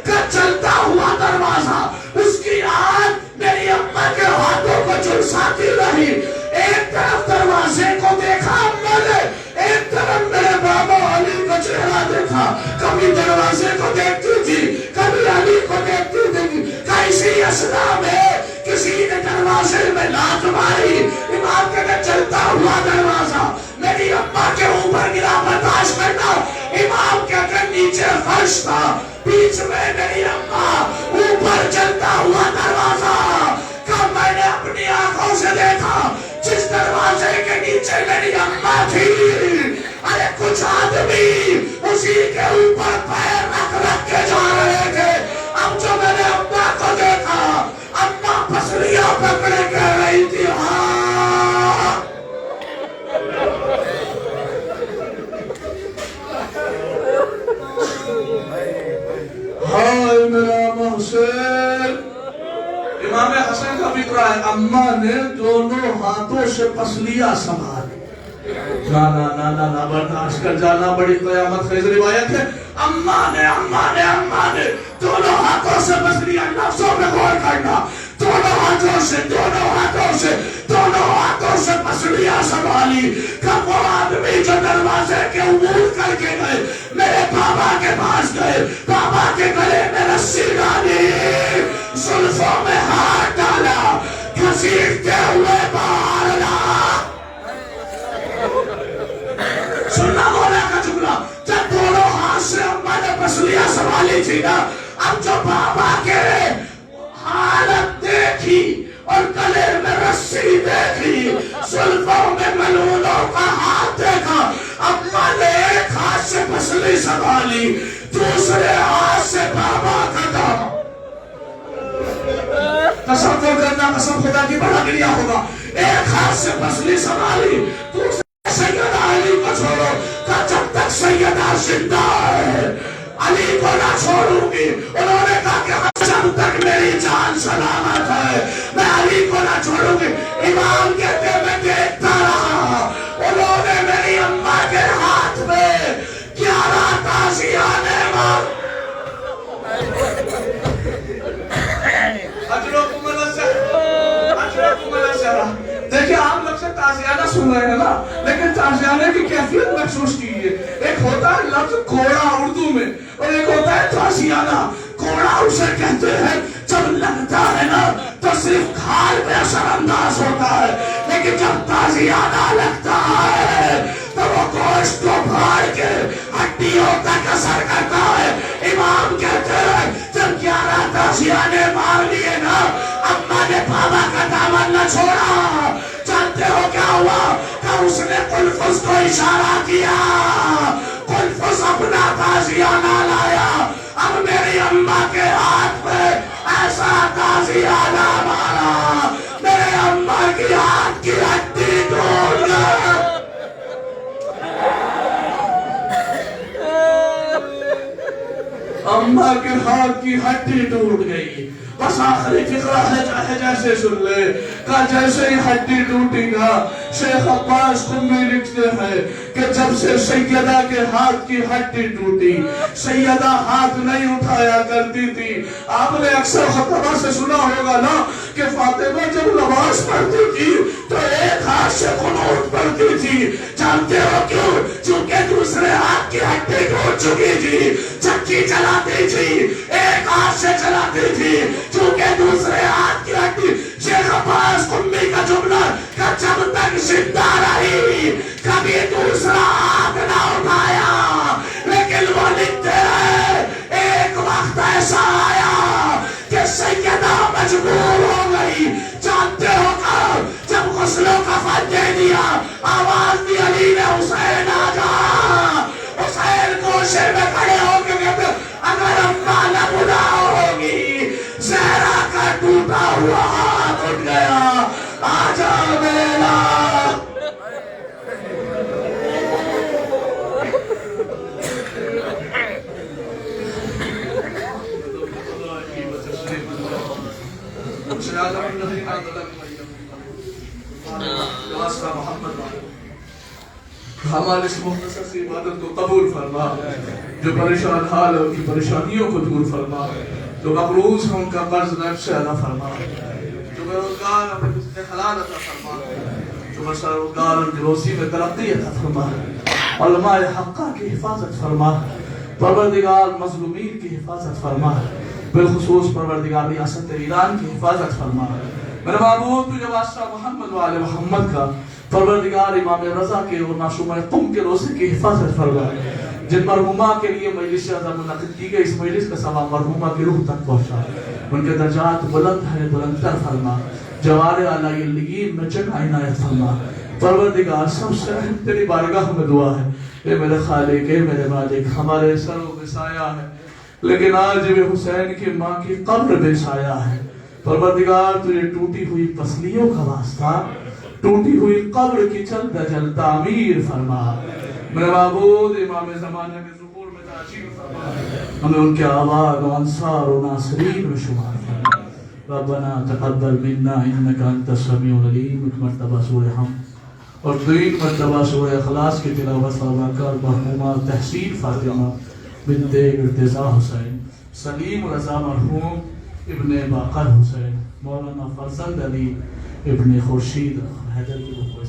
کہ چلتا ہوا دروازہ، اس کی آگ میری اماں کے ہاتھوں کو جھلساتی رہی۔ ایک طرف دروازے کو دیکھا اماں نے، ایک طرف میرے بابا علی کا چہرہ دیکھا۔ کبھی دروازے کو دیکھتی تھی، کبھی علی کو دیکھتی تھی۔ کہ اسی اثنا میں کسی نے دروازے میں لات ماری۔ امام کہتے چلتا ہوا دروازہ میری اماں کے اوپر گرا، برداشت کرنا۔ امام کہتے نیچے فرش تھا، بیچ میں میری اماں، اوپر چلتا ہوا دروازہ۔ کہ میں نے اپنی آنکھوں سے دیکھا جس دروازے کے نیچے میری اماں تھی، ارے کچھ آدمی اسی کے اوپر پیر رکھ رکھ کے جا رہے تھے۔ اب جو میں نے اماں کو دیکھا، اماں پسلیاں پکڑے کہہ رہی تھی ہاں۔ ہائے میرا محسن۔ امام حسن کا فکرہ ہے اماں نے دونوں ہاتھوں سے پسلیاں سنبھالی۔ نا برداشت کر جانا، بڑی قیامت خیز روایت ہے۔ اماں نے دونوں ہاتھوں سے پسلیاں، لفظوں میں غور کرنا، دونوں ہاتھوں سے پسلیاں سنبھالی۔ کہ وہ آدمی جو دروازے کے عبور کر کے گئے، میرے بابا کے پاس گئے، بابا کے گلے میں رسی ڈالی، زلفوں میں ہاتھ ڈالا، گھسیٹتے ہوئے باہر لا۔ سننا مولا کا جملہ، جب دونوں ہاتھ سے اماں نے پسلیاں سنبھالی تھی نا، اب جو بابا کے حالت دیکھی اور گلے میں رسی دیکھی، زلفوں میں ملولوں کا ہاتھ دیکھا، اما نے ایک ہاتھ سے پسلی سنبھالی، دوسرے ہاتھ سے بابا کا دامن۔ تصور کرنا قسم خدا کی بڑا گریا ہوگا، ایک ہاتھ سے پسلی سنبھالی، دوسرے سیدہ علی کو چھوڑو، کہ جب تک سیدہ زندہ ہے علی کو نہ چھوڑوں گی۔ انہوں نے کہا کہ جب تک میری جان سلامت ہے میں علی کو نہ چھوڑوں گی۔ امام کہتے میں دیکھتا رہا، انہوں نے میری اماں کے ہاتھ میں 11 تازیانے مار۔ اجرکم الشرع۔ دیکھیں آپ لوگ سے تازیانہ سن رہے ہیں نا، لیکن تازیانے کی کیفیت محسوس کیجئے۔ ایک ہوتا ہے لفظ کوڑا اردو میں، اور ایک ہوتا ہے تازیانہ۔ کوڑا اسے کہتے ہیں جب لگتا ہے نا تو صرف کھال پہ اثر انداز ہوتا ہے، لیکن جب تازیانہ لگتا ہے تو وہ گوشت کو پھاڑ کے ہڈیوں تک اثر کرتا ہے۔ امام کہتے ہیں جب 11 تازیانے مار لیے نا، اماں نے بابا کا دامن نہ چھوڑا۔ جانتے ہو کیا ہوا؟ کہ اس نے قلفز کو اشارہ کیا، قلفز اپنا تازیانہ لایا۔ اب میری اماں کے ہاتھ پہ ایسا تازیانہ مارا، میرے اماں کی ہاتھ کی ہڈی ٹوٹ گئی۔ اماں کے ہاتھ کی ہڈی ٹوٹ گئی۔ بس آخری فقرہ ہے جیسے سن لے، کہ جیسے ہی ہڈی ٹوٹی گا، شیخ عباس قمی لکھتے ہیں کہ جب سے سیدہ کے ہاتھ کی ہڈی ٹوٹی، سیدہ ہاتھ نہیں اٹھایا کرتی تھی۔ آپ نے اکثر خطبہ سے سنا ہوگا نا کہ فاطمہ جب نماز پڑھتی تھی تو ایک ہاتھ سے قنوت پڑھتی تھی۔ جانتے ہو کیوں؟ چونکہ دوسرے ہاتھ کی ہڈی ٹوٹ چکی تھی۔ چکی چلاتی تھی، ایک ہاتھ سے چلاتی تھی، چونکہ دوسرے ہاتھ کی ہڈی۔ شیخ عباس قمی کا جملہ کہ جب تک زندہ رہی کبھی دوسرا ہاتھ نہ اٹھایا، لیکن وہ لکھتے ہیں ایک وقت ایسا آیا کہ سیدہ مجبور ہو گئی۔ جانتے ہو کب؟ جب غسل و کفن دے دیا، آواز دی علی نے حسین آ جا۔ حسین گوشے میں کھڑے ہو کے کہتے اگر اماں نہ بنا ہوگی، زہرا کا ٹوٹا ہوا ہاتھ اٹھ گیا، آجا میلا۔ ہمارے اس مختصر سی عبادت کو قبول فرما، جو پریشان حال ہے ان کی پریشانیوں کو دور فرما، جو مقروض ہیں ان کا قرض نیب سے ادا فرما، جو بے روزگار ہیں رزق حلال عطا فرما، جو مسروقار ان کی روزی میں ترقی عطا فرما، علماء حقہ کی حفاظت فرما، پروردگار مظلومین کی حفاظت فرما، بالخصوص پروردگار ریاست ایران کی حفاظت فرما۔ میرے معبود تجھے واسطہ محمد و آل محمد کا، پروردگار امام رضا کے اور معصومہ قم کے روزے کی حفاظت فرما، جن مرحومہ کے لیے مجلس اعظم منعقد کی گئی اس مجلس کا ثواب مرحومہ کی روح تک پہنچا، ان کے درجات بلند ہے بلند تر فرما، جوار اعلی اللیین میں جگہ عنایت فرما۔ پروردگار سب سے رحم تیری بارگاہ میں دعا ہے، اے میرے خالق، اے میرے مالک، ہمارے سروں پہ سایہ ہے لیکن آج بھی حسین کی ماں کی قبر بے سایہ ہے۔ پروردگار تجھے ٹوٹی ہوئی پسلیوں کا واسطہ، ٹوٹی ہوئی قبر کی جلد جلد تعمیر فرما۔ میرے معبود امام زمانہ کے ظہور میں تاثیر فرما، ہمیں ان کے آباد و انصار و ناصرین میں شمار فرما۔ ربنا تقبل منا انکا انت السمیع العلیم۔ ایک مرتبہ سورہ حمد اور 3 مرتبہ سورہ اخلاص کی تلاوت فرما کر مرحومہ تحسین فاطمہ بنت ارتضیٰ حسین، سلیم رضا مرحوم ابن باقر حسین، مولانا فرزند علی ابن خورشید حیدر کی روح کو